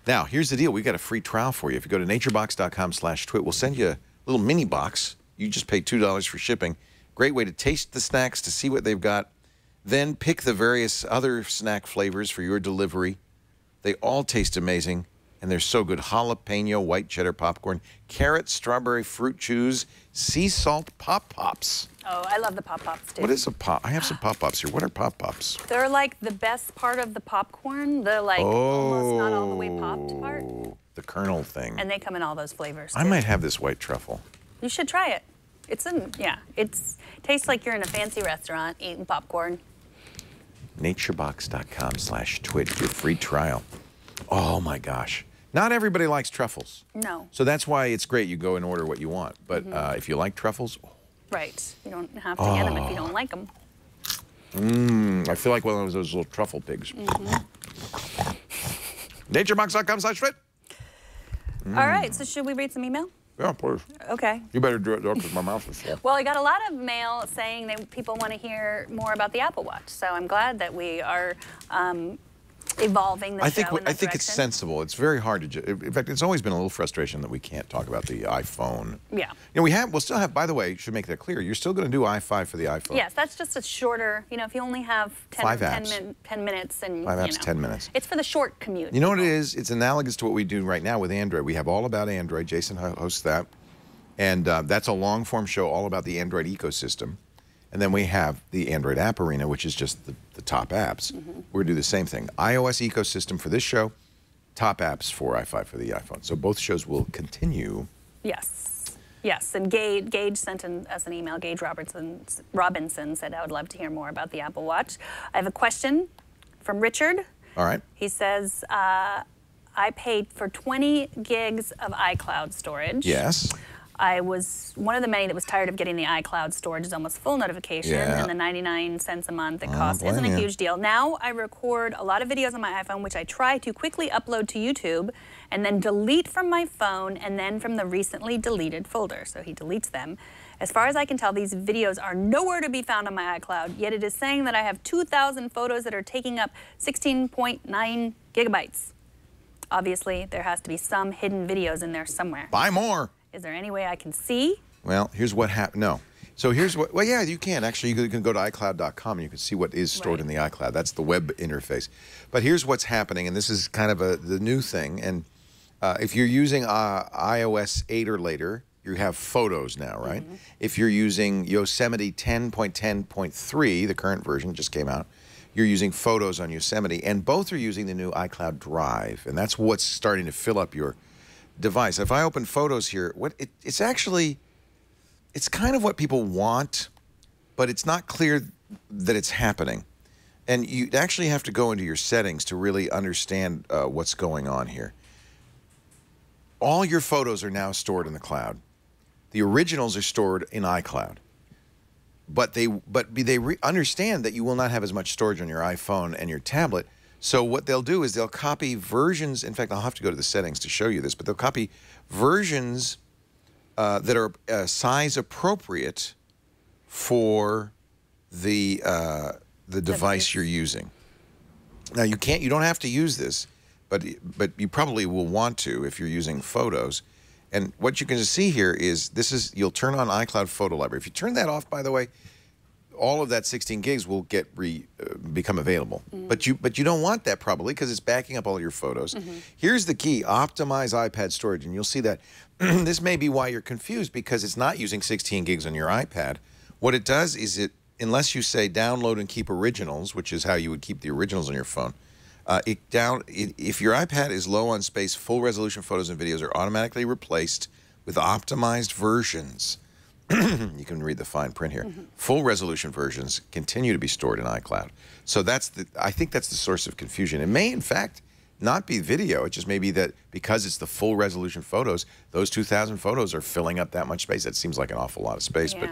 Now, here's the deal. We've got a free trial for you. If you go to naturebox.com/twit, we'll send you a little mini box. You just pay $2 for shipping. Great way to taste the snacks, to see what they've got. Then pick the various other snack flavors for your delivery. They all taste amazing, and they're so good. Jalapeno, white cheddar popcorn, carrot, strawberry, fruit chews, sea salt Pop-Pops. Oh, I love the Pop-Pops, too. What is a Pop? I have some Pop-Pops here. What are Pop-Pops? They're like the best part of the popcorn. They're like almost not all the way popped part. The kernel thing. And they come in all those flavors, too. I might have this white truffle. You should try it. It tastes like you're in a fancy restaurant eating popcorn. Naturebox.com/twit, your free trial. Oh my gosh. Not everybody likes truffles. No. So that's why it's great you go and order what you want. But if you like truffles... Right. You don't have to get them if you don't like them. I feel like one of those little truffle pigs. Naturebox.com/twit. All right, so should we read some email? Yeah, please. Okay. You better do it though, because my mouth is full. Well, I got a lot of mail saying that people want to hear more about the Apple Watch, so I'm glad that we are evolving the show in that I think it's direction. sensible. It's very hard to. In fact, it's always been a little frustration that we can't talk about the iPhone. Yeah. You know, we'll still have. By the way, should make that clear. You're still going to do i5 for the iPhone. Yes, that's just a shorter. You know, if you only have 10 minutes and 5 apps, you know, 10 minutes. It's for the short commute. You know what it is? It's analogous to what we do right now with Android. We have All About Android. Jason hosts that. And that's a long-form show all about the Android ecosystem. And then we have the Android App Arena, which is just the top apps. We're going to do the same thing. iOS ecosystem for this show, top apps for i5 for the iPhone. So both shows will continue. Yes. Yes, and Gage sent us an email. Gage Robinson said, I would love to hear more about the Apple Watch. I have a question from Richard. All right. He says, I paid for 20 gigs of iCloud storage. Yes. I was one of the many that was tired of getting the iCloud storage as almost full notification, and the 99 cents a month it costs isn't a huge deal. Now I record a lot of videos on my iPhone, which I try to quickly upload to YouTube and then delete from my phone and then from the recently deleted folder. So he deletes them. As far as I can tell, these videos are nowhere to be found on my iCloud, yet it is saying that I have 2,000 photos that are taking up 16.9 gigabytes. Obviously, there has to be some hidden videos in there somewhere. Buy more. Is there any way I can see? Well, here's what happened. No. So here's what, well, yeah, you can. Actually, you can go to iCloud.com and you can see what is stored in the iCloud. That's the web interface. But here's what's happening, and this is kind of the new thing. And if you're using iOS 8 or later, you have photos now, right? If you're using Yosemite 10.10.3, the current version just came out, you're using photos on Yosemite, and both are using the new iCloud Drive, and that's what's starting to fill up your device. If I open photos here, it's actually, it's kind of what people want, but it's not clear that it's happening. And you actually have to go into your settings to really understand what's going on here. All your photos are now stored in the cloud. The originals are stored in iCloud. But they understand that you will not have as much storage on your iPhone and your tablet. So what they'll do is they'll copy versions. In fact, I'll have to go to the settings to show you this, but they'll copy versions that are size appropriate for the device you're using. Now you don't have to use this, but you probably will want to if you're using photos. And what you can see here is you'll turn on iCloud Photo Library. If you turn that off, by the way, all of that 16 gigs will become available. But you don't want that probably because it's backing up all your photos. Here's the key: optimize iPad storage, and you'll see that this may be why you're confused, because it's not using 16 gigs on your iPad. What it does is unless you say download and keep originals, which is how you would keep the originals on your phone, if your iPad is low on space, full resolution photos and videos are automatically replaced with optimized versions. You can read the fine print here. Full resolution versions continue to be stored in iCloud. So I think that's the source of confusion. It may, in fact, not be video. It just may be that because it's the full resolution photos, those 2,000 photos are filling up that much space. That seems like an awful lot of space, but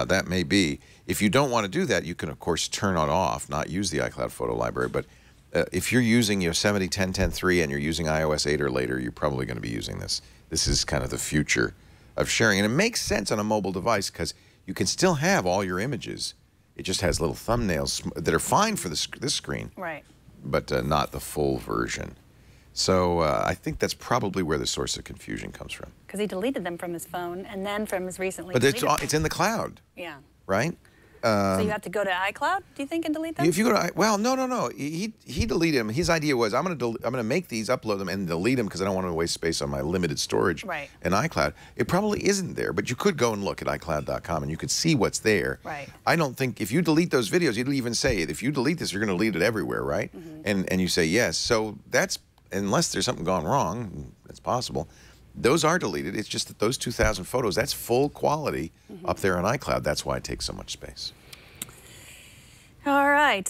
that may be. If you don't want to do that, you can, of course, turn it off, not use the iCloud Photo Library. But if you're using Yosemite 10.10.3 and you're using iOS 8 or later, you're probably going to be using this. This is kind of the future of sharing. And it makes sense on a mobile device because you can still have all your images. It just has little thumbnails that are fine for this screen, right? But not the full version. So I think that's probably where the source of confusion comes from. Because he deleted them from his phone and then from his recently deleted. But it's in the cloud. Yeah. Right? So you have to go to iCloud, do you think, and delete them? If you go to no. He deleted them. His idea was I'm gonna make these, upload them, and delete them because I don't want to waste space on my limited storage in iCloud. It probably isn't there, but you could go and look at iCloud.com and you could see what's there. Right. I don't think if you delete those videos, you'd even say if you delete this, you're going to delete it everywhere, right? And you say yes. So that's, unless there's something gone wrong, it's possible. Those are deleted. It's just that those 2,000 photos, that's full quality up there on iCloud. That's why it takes so much space. All right.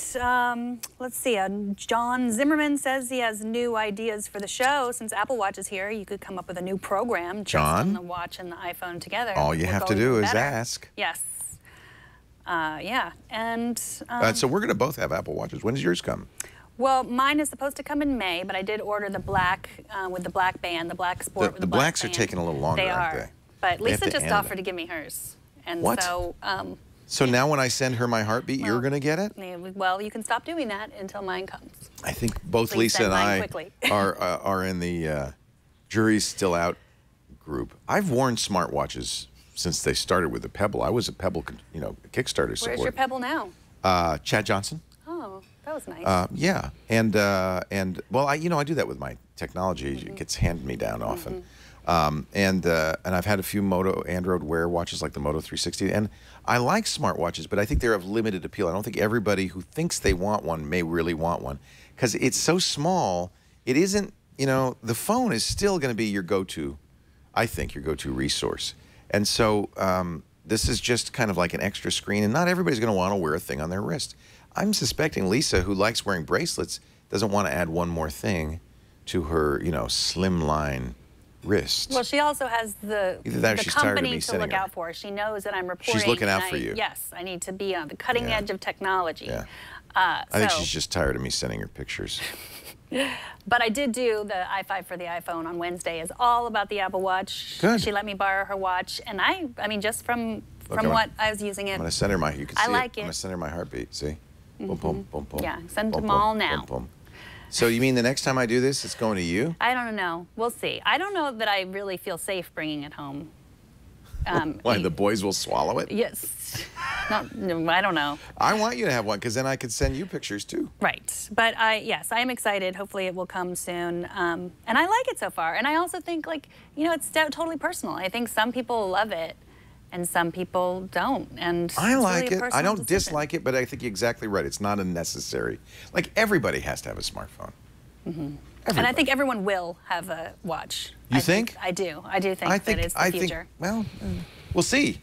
Let's see. John Zimmerman says he has new ideas for the show. Since Apple Watch is here, you could come up with a new program just on the watch and the iPhone together. All you have to do is ask. Yes. Yeah. And so we're going to both have Apple Watches. When does yours come? Well, mine is supposed to come in May, but I did order the black with the black band, the black Sport with the black blacks band. are taking a little longer, They aren't are. they? But They have Lisa to just animate. offered to give me hers. And What? so, So now when I send her my heartbeat, you're going to get it? well, you can stop doing that until mine comes. I think both Please Lisa send and mine I quickly. are in the jury's still out group. I've worn smartwatches since they started with the Pebble. I was a Pebble, Kickstarter support. Where's your Pebble now? Chad Johnson. Oh, that was nice. Yeah, and well, I do that with my technology. It gets handed me down often. And I've had a few Moto Android Wear watches like the Moto 360, and I like smartwatches, but I think they're of limited appeal. I don't think everybody who thinks they want one may really want one because it's so small. It isn't, the phone is still going to be your go-to, I think, your go-to resource. And so this is just kind of like an extra screen, and not everybody's going to want to wear a thing on their wrist. I'm suspecting Lisa, who likes wearing bracelets, doesn't want to add one more thing to her, slimline wrist. Well, she also has the she's tired of me company to sending look her. out for. She knows that I'm reporting. She's looking out and for you. Yes, I need to be on the cutting edge of technology. Yeah. I think she's just tired of me sending her pictures. But I did do the i5 for the iPhone on Wednesday. Is all about the Apple Watch. Good. She let me borrow her watch, and I mean, just from what I was using it. I'm going to send her you can see I like it. I'm going to send her my heartbeat, see? Boom, boom, boom, boom. Yeah, send boom, them all boom, now. Boom, boom. So you mean the next time I do this, it's going to you? I don't know. We'll see. I don't know that I really feel safe bringing it home. Why, the boys will swallow it? Yes. No, I don't know. I want you to have one because then I could send you pictures too. Right. But yes, I am excited. Hopefully it will come soon. And I like it so far. And I also think, it's totally personal. I think some people love it and some people don't. And I it's like really a it. I personal don't decision. dislike it, but I think you're exactly right. It's not unnecessary. Like, everybody has to have a smartphone. And I think everyone will have a watch. You think? I do. I do think that it's the future. Well, we'll see.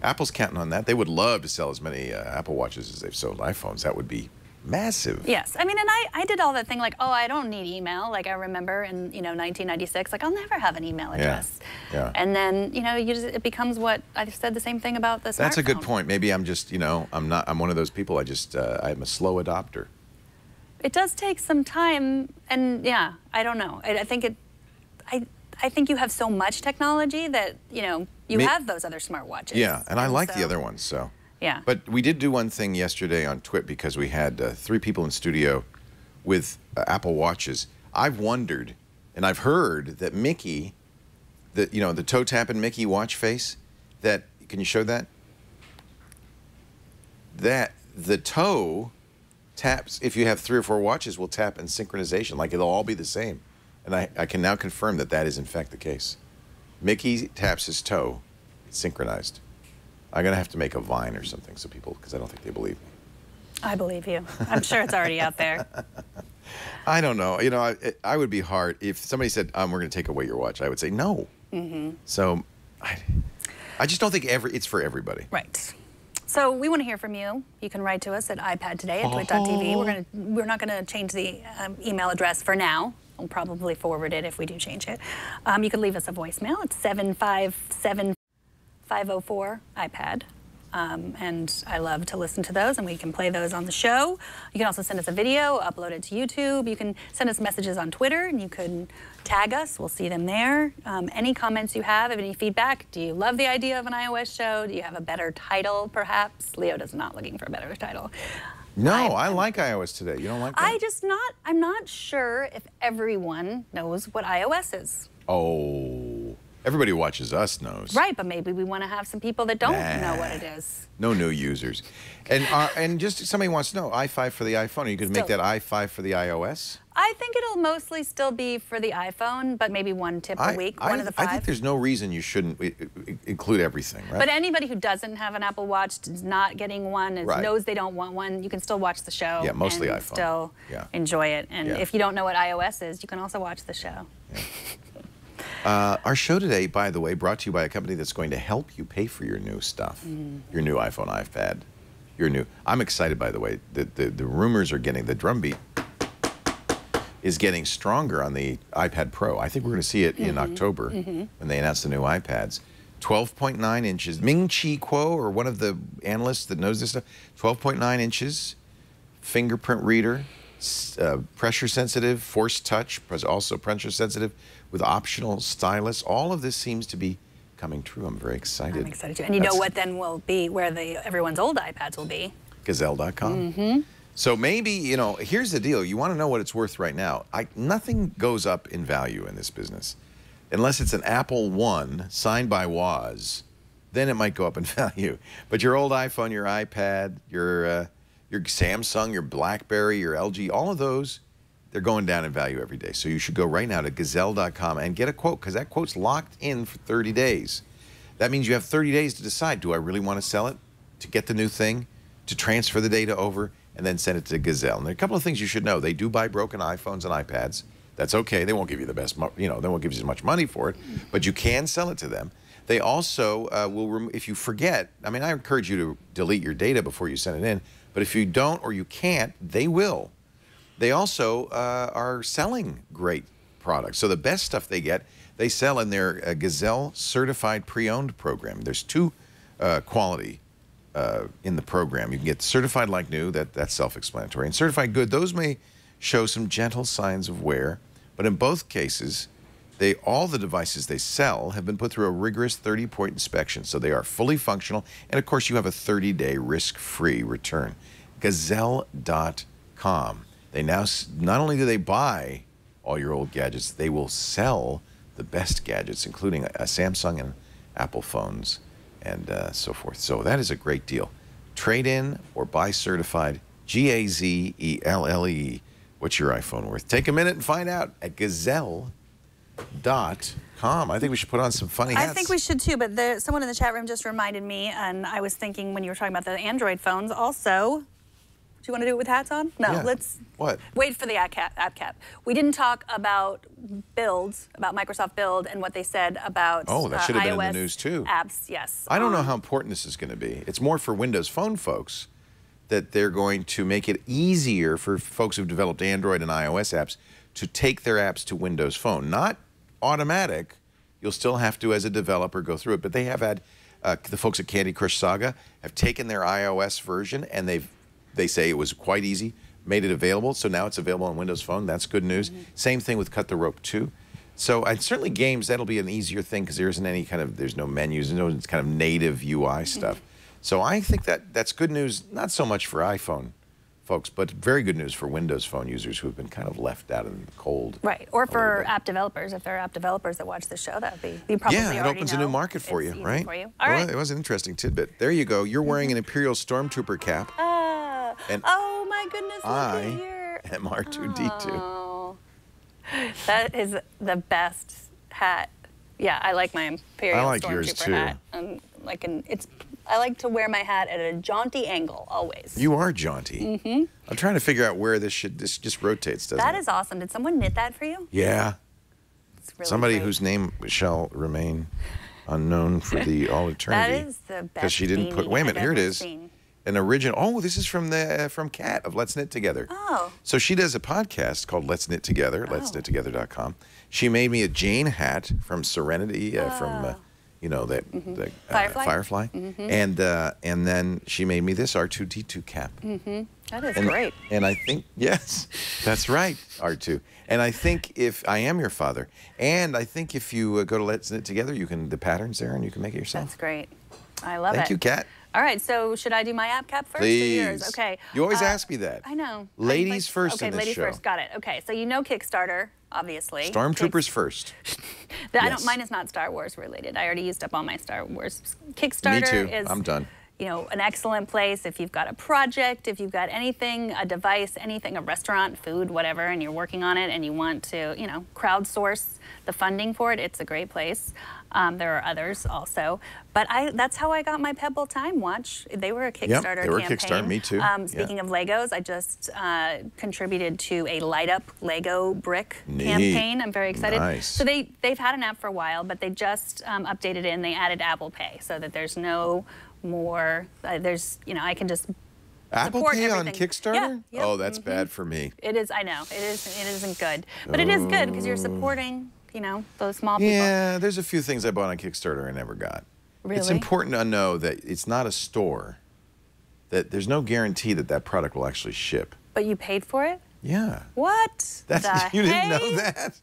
Apple's counting on that. They would love to sell as many Apple Watches as they've sold iPhones. That would be massive. Yes. I mean, and I did all that thing like, oh, I don't need email. Like, I remember in, 1996, like, I'll never have an email address. Yeah. And then, it becomes what I said the same thing about the smartphone. That's a good point. Maybe I'm just, I'm one of those people. I'm a slow adopter. It does take some time, and yeah, I don't know. I think I think you have so much technology that, you have those other smartwatches. Yeah, and I like the other ones, so. Yeah. But we did do one thing yesterday on Twit because we had 3 people in studio with Apple Watches. I've wondered, and I've heard that Mickey, the toe tapping Mickey watch face, can you show that? That the toe taps, if you have 3 or 4 watches, will tap in synchronization, like it'll all be the same. And I can now confirm that is in fact the case. Mickey taps his toe, it's synchronized. I'm going to have to make a Vine or something so people, because I don't think they believe me. I believe you. I'm sure it's already out there. I don't know. I would be hard. If somebody said, we're going to take away your watch, I would say no. So I just don't think it's for everybody. Right. So we want to hear from you. You can write to us at iPadtoday@twit.tv. We're not going to change the email address for now. We'll probably forward it if we do change it. You can leave us a voicemail. It's 757-504-iPad. And I love to listen to those, and we can play those on the show. You can also send us a video, upload it to YouTube. You can send us messages on Twitter, and you can tag us. We'll see them there. Any comments you have, any feedback? Do you love the idea of an iOS show? Do you have a better title, perhaps? Leo is not looking for a better title. No, I like iOS Today. You don't like that? I'm not sure if everyone knows what iOS is. Oh, everybody who watches us knows. Right, but maybe we want to have some people that don't know what it is. No new users. And just somebody wants to know, i5 for the iPhone, are you going to make that i5 for the iOS? I think it'll mostly still be for the iPhone, but maybe one tip a week, one of the 5. I think there's no reason you shouldn't include everything, right? But anybody who doesn't have an Apple Watch, is not getting one, knows they don't want one, you can still watch the show. Yeah, mostly and iPhone. Still enjoy it. And if you don't know what iOS is, you can also watch the show. Yeah. Our show today, by the way, brought to you by a company that's going to help you pay for your new stuff, your new iPhone, iPad, your new. I'm excited, by the way. The rumors are getting, the drumbeat is getting stronger on the iPad Pro. I think we're going to see it in October when they announce the new iPads. 12.9 inches. Ming-Chi Kuo, or one of the analysts that knows this stuff, 12.9 inches, fingerprint reader, pressure sensitive, force touch, but also pressure sensitive with optional stylus. All of this seems to be coming true. I'm very excited. I'm excited too. And you know what then will be where everyone's old iPads will be? Gazelle.com. So maybe, you know, here's the deal. You want to know what it's worth right now. Nothing goes up in value in this business. Unless it's an Apple I signed by Woz, then it might go up in value. But your old iPhone, your iPad, your Samsung, your BlackBerry, your LG, all of those, they're going down in value every day. So you should go right now to Gazelle.com and get a quote, because that quote's locked in for 30 days. That means you have 30 days to decide, do I really want to sell it, to get the new thing, to transfer the data over, and then send it to Gazelle. And there are a couple of things you should know. They do buy broken iPhones and iPads. That's okay. They won't give you the best, you know, they won't give you as much money for it, but you can sell it to them. They also will, if you forget, I mean, I encourage you to delete your data before you send it in, but if you don't or you can't, they will. They also are selling great products. So the best stuff they get, they sell in their Gazelle Certified Pre-Owned program. There's two quality in the program. You can get certified like new, that's self-explanatory, and certified good. Those may show some gentle signs of wear, but in both cases, all the devices they sell have been put through a rigorous 30-point inspection, so they are fully functional, and of course you have a 30-day risk-free return. Gazelle.com. They now, not only do they buy all your old gadgets, they will sell the best gadgets, including Samsung and Apple phones and so forth. So that is a great deal. Trade in or buy certified, Gazelle. What's your iPhone worth? Take a minute and find out at Gazelle.com. I think we should put on some funny hats. I think we should too, but someone in the chat room just reminded me, and I was thinking when you were talking about the Android phones also, do you want to do it with hats on? No, yeah. Let's wait for the app cap. We didn't talk about builds, about Microsoft Build and what they said about that should have been iOS in the news too. Apps, yes. I don't know how important this is going to be. It's more for Windows Phone folks that they're going to make it easier for folks who've developed Android and iOS apps to take their apps to Windows Phone. Not automatic. You'll still have to, as a developer, go through it. But they have had, the folks at Candy Crush Saga have taken their iOS version and they say it was quite easy, made it available, so now it's available on Windows Phone. That's good news. Same thing with Cut the Rope 2. So certainly games, that'll be an easier thing because there isn't any kind of, there's no menus, no kind of native UI stuff. So I think that's good news, not so much for iPhone folks, but very good news for Windows Phone users who have been kind of left out in the cold. Right, or for app developers. If there are app developers that watch the show, that would be, you probably already know. Yeah, it opens a new market for you, right? For you. All right. Well, it was an interesting tidbit. There you go. You're wearing an Imperial Stormtrooper cap. And oh my goodness, look at here. I am R2-D2. Oh, that is the best hat. Yeah, I like my Imperial Stormtrooper hat. I like to wear my hat at a jaunty angle always. You are jaunty. I'm trying to figure out where this just rotates, doesn't it? That is awesome. Did someone knit that for you? Yeah. It's really Somebody great. whose name shall remain unknown for all eternity. That is the best. Because she didn't put. Wait a minute. Here it is. An original. Oh, this is from Kat of Let's Knit Together. Oh. So she does a podcast called Let's Knit Together. Let'sKnitTogether.com. She made me a Jane hat from Serenity from. You know, that Firefly. And then she made me this R2-D2 cap. That is great. And I think, yes, that's right, R2. And I think if I am your father, and I think if you go to Let's Knit Together, the pattern's there and you can make it yourself. That's great. I love it. Thank you, Kat. All right, so should I do my app cap first Please. or yours? Okay. You always ask me that. I know. Ladies first in this ladies show. first. Got it. Okay, so you know Kickstarter, obviously. Stormtroopers first. Mine is not Star Wars related. I already used up all my Star Wars. Kickstarter Me too. is I'm done. You know, an excellent place if you've got a project, if you've got anything, a device, anything, a restaurant, food, whatever, and you're working on it and you want to, you know, crowdsource the funding for it, it's a great place. There are others also. But that's how I got my Pebble Time Watch. They were a Kickstarter Yep, they were campaign. Kickstarter, me too. Speaking of Legos, I just contributed to a Light Up Lego brick campaign. I'm very excited. Nice. So they've had an app for a while, but they just updated it and they added Apple Pay so that there's no more, you know, I can just Apple Pay on Kickstarter? Yeah, oh, that's bad for me. It is, I know, it isn't good. But it is good because you're supporting, you know, those small people. Yeah, there's a few things I bought on Kickstarter I never got. Really? It's important to know that it's not a store, that there's no guarantee that product will actually ship. But you paid for it? Yeah. What? You didn't know that?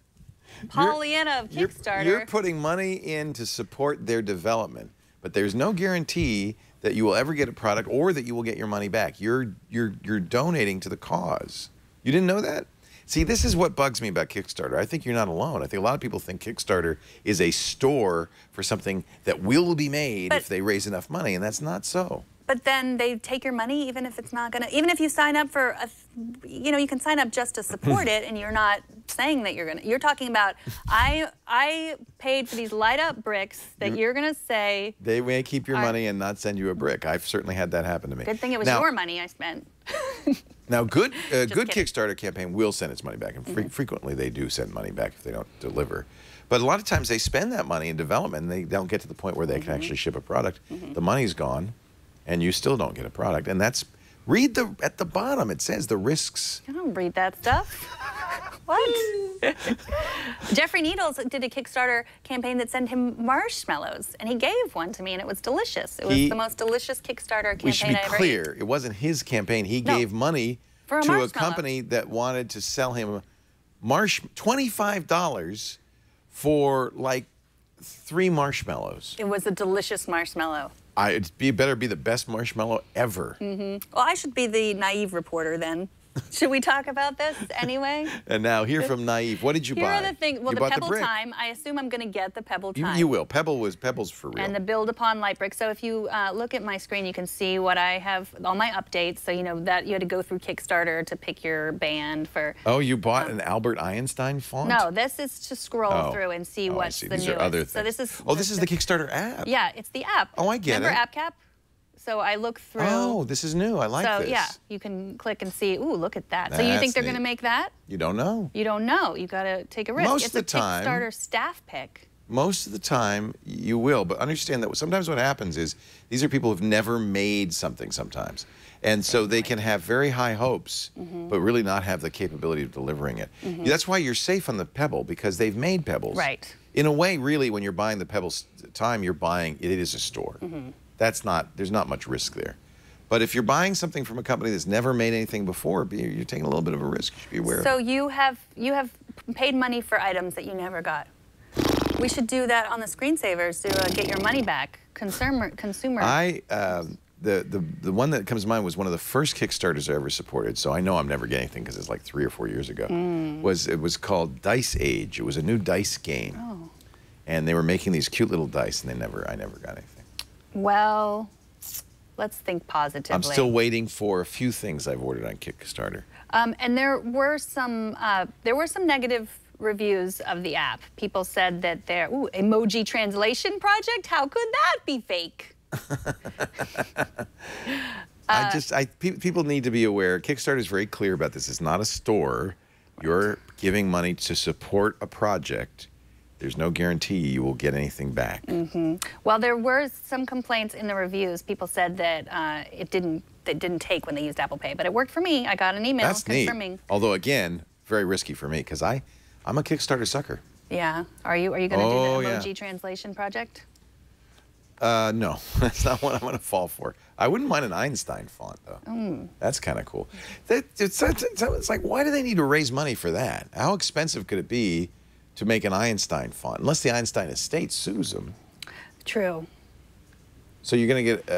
Pollyanna of Kickstarter. You're putting money in to support their development, but there's no guarantee that you will ever get a product or that you will get your money back. You're donating to the cause. You didn't know that? See, this is what bugs me about Kickstarter. I think you're not alone. I think a lot of people think Kickstarter is a store for something that will be made if they raise enough money, and that's not so. But then they take your money even if it's not gonna, even if you sign up for you can sign up just to support it and you're not saying that you're talking about, I paid for these light up bricks that you're gonna say. They may keep your money and not send you a brick. I've certainly had that happen to me. Good thing it was your money I spent. Now, good Kickstarter campaign will send its money back, and frequently they do send money back if they don't deliver. But a lot of times they spend that money in development and they don't get to the point where they can actually ship a product. The money's gone, and you still don't get a product. And that's, at the bottom, it says the risks. I don't read that stuff. What? Jeffrey Needles did a Kickstarter campaign that sent him marshmallows, and he gave one to me, and it was delicious. It was the most delicious Kickstarter campaign I ever ate. We should be clear, it wasn't his campaign. He gave money to a company that wanted to sell him $25 for like 3 marshmallows. It was a delicious marshmallow. It better be the best marshmallow ever. Well, I should be the naive reporter then. Should we talk about this anyway? And now, here from Naive, what did you buy? Here are the things. Well, the Pebble Time. I assume I'm going to get the Pebble Time. You will. Pebble's for real. And the Build Upon Light Brick. So if you look at my screen, you can see what I have, all my updates. So you know that you had to go through Kickstarter to pick your band for. Oh, you bought an Albert Einstein font? No, this is to scroll through and see what's the newest. These are other things. So this is. Oh, this is the Kickstarter app. Yeah, it's the app. Oh, I get it. Remember AppCap? So I look through. Oh, this is new. I like this. So yeah, you can click and see. Ooh, look at that. So you think they're going to make that? You don't know. You don't know. You got to take a risk. Most of the time, it's a Kickstarter staff pick. Most of the time, you will. But understand that sometimes what happens is these are people who've never made something sometimes. And so they can have very high hopes, but really not have the capability of delivering it. That's why you're safe on the Pebble, because they've made Pebbles. Right. In a way, really, when you're buying the Pebbles Time, you're buying, it is a store. There's not much risk there. But if you're buying something from a company that's never made anything before, you're taking a little bit of a risk. You should be aware of it. So you have paid money for items that you never got. We should do that on the screensavers to get your money back. Consumer. The one that comes to mind was one of the first Kickstarters I ever supported. So I know I'm never getting anything because it's like 3 or 4 years ago. It was called Dice Age. It was a new dice game. Oh. And they were making these cute little dice, and I never got anything. Well, let's think positively. I'm still waiting for a few things I've ordered on Kickstarter. And there were some negative reviews of the app. People said that emoji translation project. How could that be fake? People need to be aware. Kickstarter is very clear about this. It's not a store. You're giving money to support a project. There's no guarantee you will get anything back. Well, there were some complaints in the reviews. People said that it didn't take when they used Apple Pay, but it worked for me. I got an email confirming. Neat. Although again, very risky for me because I'm a Kickstarter sucker. Yeah. Are you going to do the emoji translation project? No, that's not what I'm going to fall for. I wouldn't mind an Einstein font though. That's kind of cool. It's like, why do they need to raise money for that? How expensive could it be to make an Einstein font, unless the Einstein estate sues them? True. So you're going to get,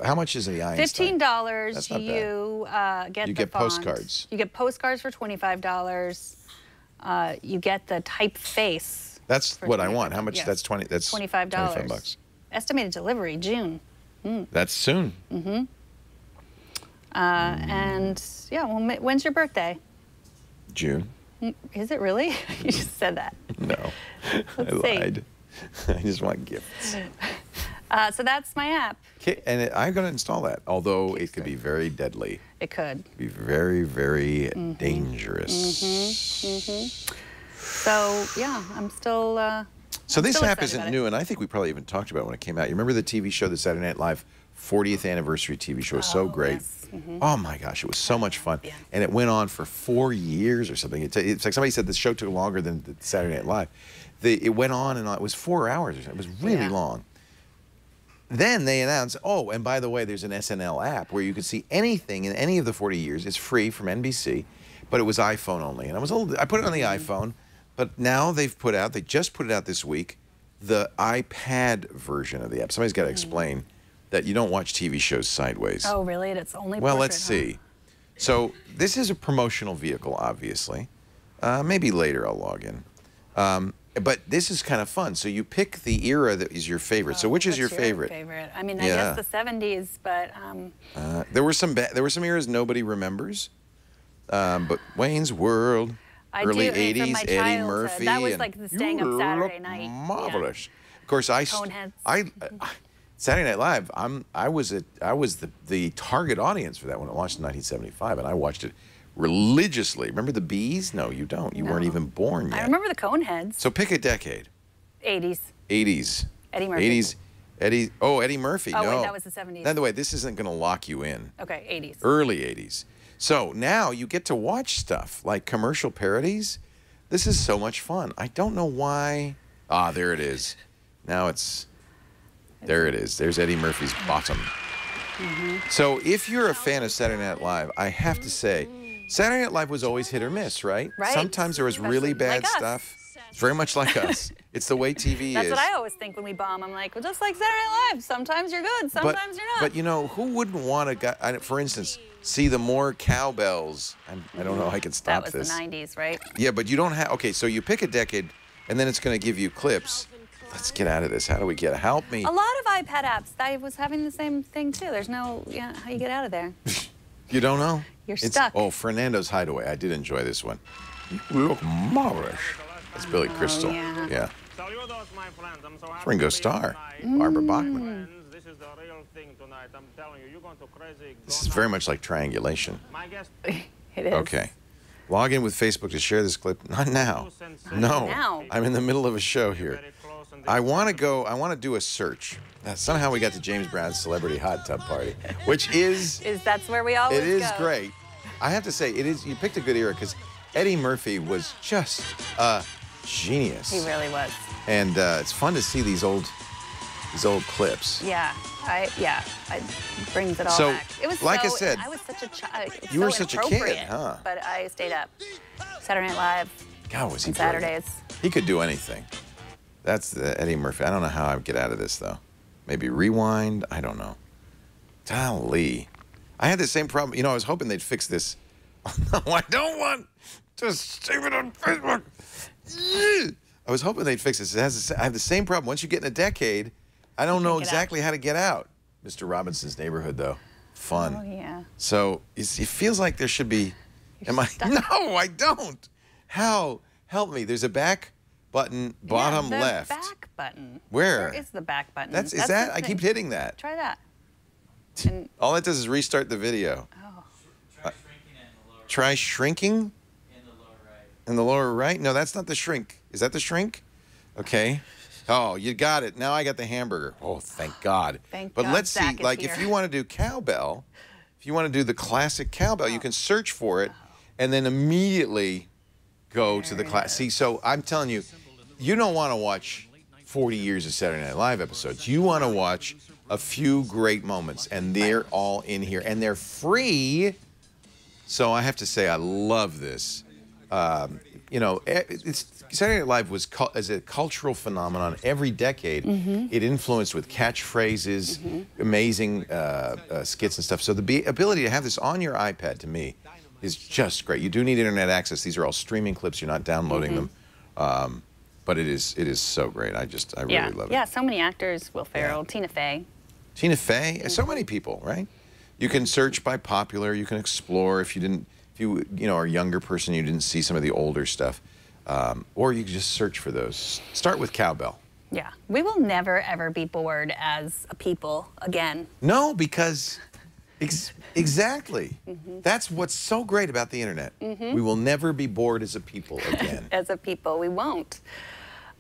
how much is the Einstein? $15. You get postcards. You get postcards for $25. You get the typeface. That's what I want. How much? Yes. That's $25. Estimated delivery June. That's soon. And yeah, well, when's your birthday? June. Is it really? You just said that. No, I lied. I just want gifts. So that's my app. And I'm going to install that, although it could be very deadly. It could. Be very, very dangerous. So yeah, I'm still. So this app isn't new, and I think we probably even talked about it when it came out. You remember the TV show, the Saturday Night Live 40th anniversary TV show? It was so great. Yes. Oh my gosh, it was so much fun. Yeah. And it went on for 4 years or something. It's like somebody said the show took longer than the Saturday Night Live. It went on and on. It was 4 hours or something. It was really long. Then they announced, oh, and by the way, there's an SNL app where you can see anything in any of the 40 years. It's free from NBC. but it was iPhone only. And I put it on the iPhone, but now they just put it out this week, the iPad version of the app. Somebody's got to explain that you don't watch TV shows sideways. Oh, really? It's only Well, portrait, let's see. So this is a promotional vehicle, obviously. Maybe later I'll log in. But this is kind of fun. So you pick the era that is your favorite. So which is your favorite? I mean, I guess the 70s, but... there were some eras nobody remembers. But Wayne's World, early 80s, Eddie Murphy. That was like the staying up Saturday night. Marvelous. Yeah. Of course, Saturday Night Live, I was the target audience for that when it launched in 1975, and I watched it religiously. Remember the Bees? No, you don't. You weren't even born yet. I remember the Coneheads. So pick a decade. 80s. 80s. Eddie Murphy. 80s. Eddie Murphy. Oh, no. wait, that was the 70s. By the way, this isn't going to lock you in. Okay, 80s. Early 80s. So now you get to watch stuff like commercial parodies. This is so much fun. I don't know why. Ah, there it is. Now it's... There it is. There's Eddie Murphy's bottom. So if you're a fan of Saturday Night Live, I have to say, Saturday Night Live was always hit or miss, right? Right. Sometimes there was really bad stuff. It's very much like us. It's the way TV That's is. what I always think when we bomb. I'm like, well, just like Saturday Night Live. Sometimes you're good, sometimes you're not. But you know, who wouldn't want to, for instance, see the more cowbells? I don't know how I can stop this. That was the 90s, right? Yeah, but you don't have, okay, so you pick a decade, and then it's going to give you clips. Let's get out of this. How do we get? Help me. A lot of iPad apps. I was having the same thing too. There's no, how you get out of there? You don't know? You're stuck. Oh, Fernando's Hideaway. I did enjoy this one. You look marvelous. That's Billy Crystal. Yeah. Ringo Starr. Barbara Bachman. This is very much like triangulation. It is. Okay. Log in with Facebook to share this clip. Not now. No. Now. I'm in the middle of a show here. I want to do a search. Somehow we got to James Brown's Celebrity Hot Tub Party, which is That's where we always go. It is great. I have to say, you picked a good era because Eddie Murphy was just a genius. He really was. And it's fun to see these old clips. Yeah. It brings it all So, back. It was like I said, I was such a child. You were such a kid, huh? But I stayed up. Saturday Night Live. God, was he on Saturdays. He could do anything. That's Eddie Murphy. I don't know how I'd get out of this, though. Maybe rewind? I don't know. Golly. I had the same problem. You know, I was hoping they'd fix this. No, I don't want to save it on Facebook. I was hoping they'd fix this. I have the same problem. Once you get in a decade, I don't know exactly how to get out. Mr. Robinson's Neighborhood, though. Fun. Oh, yeah. So it feels like there should be... No, I don't. How? Help me. There's a back button, bottom the left. Back button. Where? Where is the back button? Is that? I keep hitting that. Try that. And, All it does is restart the video. oh. Try shrinking? In the lower right? No, that's not the shrink. Is that the shrink? Okay. Oh, you got it. Now I got the hamburger. Oh, thank God. Thank but God let's Zach see, like is if here. you want to do cowbell, if you want to do the classic cowbell, you can search for it and then immediately go to the class. See, so I'm telling you, you don't want to watch 40 years of Saturday Night Live episodes. You want to watch a few great moments, and they're all in here, and they're free. So I have to say, I love this. You know, Saturday Night Live was as a cultural phenomenon every decade. It influenced with catchphrases, amazing skits and stuff. So the ability to have this on your iPad, to me, is just great. You do need internet access. These are all streaming clips. You're not downloading them. But it is so great. I really love it. Yeah, so many actors. Will Ferrell, Tina Fey. Tina Fey, so many people, right? You can search by popular. You can explore if you are a younger person, you didn't see some of the older stuff, or you can just search for those. Start with cowbell. Yeah, we will never ever be bored as a people again. No, because exactly. That's what's so great about the internet. We will never be bored as a people again. As a people, we won't.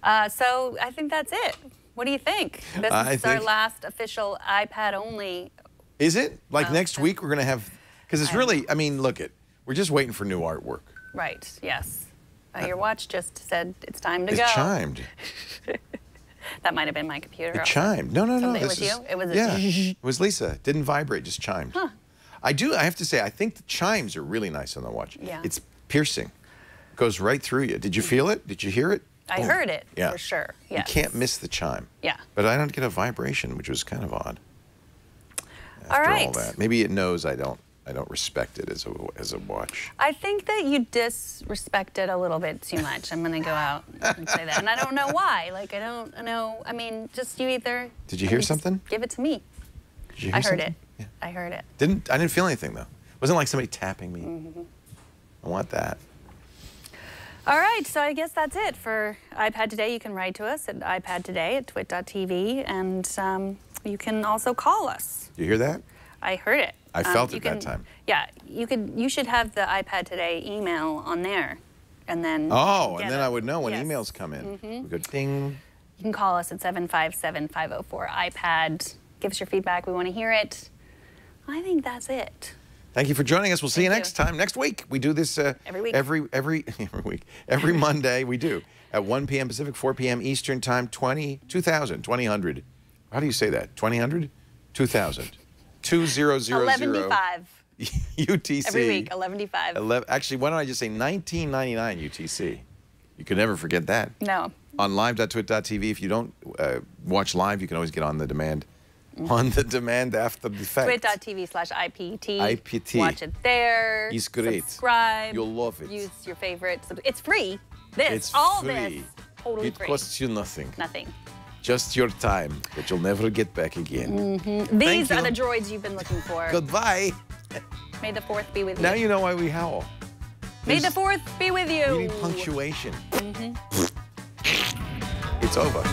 So I think that's it. What do you think? This is our last official iPad only. Is it? Like next week we're going to have, because it's really, I mean, look it. We're just waiting for new artwork. Right, yes. Your watch just said it's time to go. It chimed. That might have been my computer. It chimed. No. It was you? It was yeah, it was Lisa. It didn't vibrate, just chimed. Huh. I have to say, I think the chimes are really nice on the watch. Yeah. It's Piercing. Goes right through you. Did you feel it? Did you hear it? I heard it, Yeah. for sure. Yes. You can't miss the chime. Yeah. But I don't get a vibration, which was kind of odd. All After right. all that. Maybe it knows I don't respect it as a watch. I think that you disrespect it a little bit too much. I'm going to go out and say that. And I don't know why. Like, I don't know. I mean, just you either... Did you hear something? Give it to me. Did you hear I heard something? it. Yeah. I heard it. I didn't feel anything, though. It wasn't like somebody tapping me. I want that. All right, so I guess that's it for iPad Today. You can write to us at iPadToday@twit.tv, and you can also call us. You hear that? I heard it. I felt it that time. Yeah, you should have the iPad Today email on there, and then I would know when emails come in. We go ding. You can call us at 757-504-iPad. Give us your feedback. We want to hear it. I think that's it. Thank you for joining us. We'll see you next time. Next week, we do this every week. Every week. Every Monday, we do. At 1 p.m. Pacific, 4 p.m. Eastern Time, 2000. How do you say that? 2000? 2000. 2000. 11:05. UTC. Every week, 11:05. Actually, why don't I just say 1999 UTC? You can never forget that. No. On live.twit.tv. If you don't watch live, you can always get on the demand. On the demand after the fact. Twit.tv/IPT. IPT. Watch it there. It's great. Subscribe. You'll love it. Use your favorite. It's free. This, free. Totally It free. costs you nothing. Nothing. Just your time that you'll never get back again. These are the droids you've been looking for. Goodbye. May the 4th be with you. Now you know why we howl. May the 4th be with you. We need punctuation. It's over.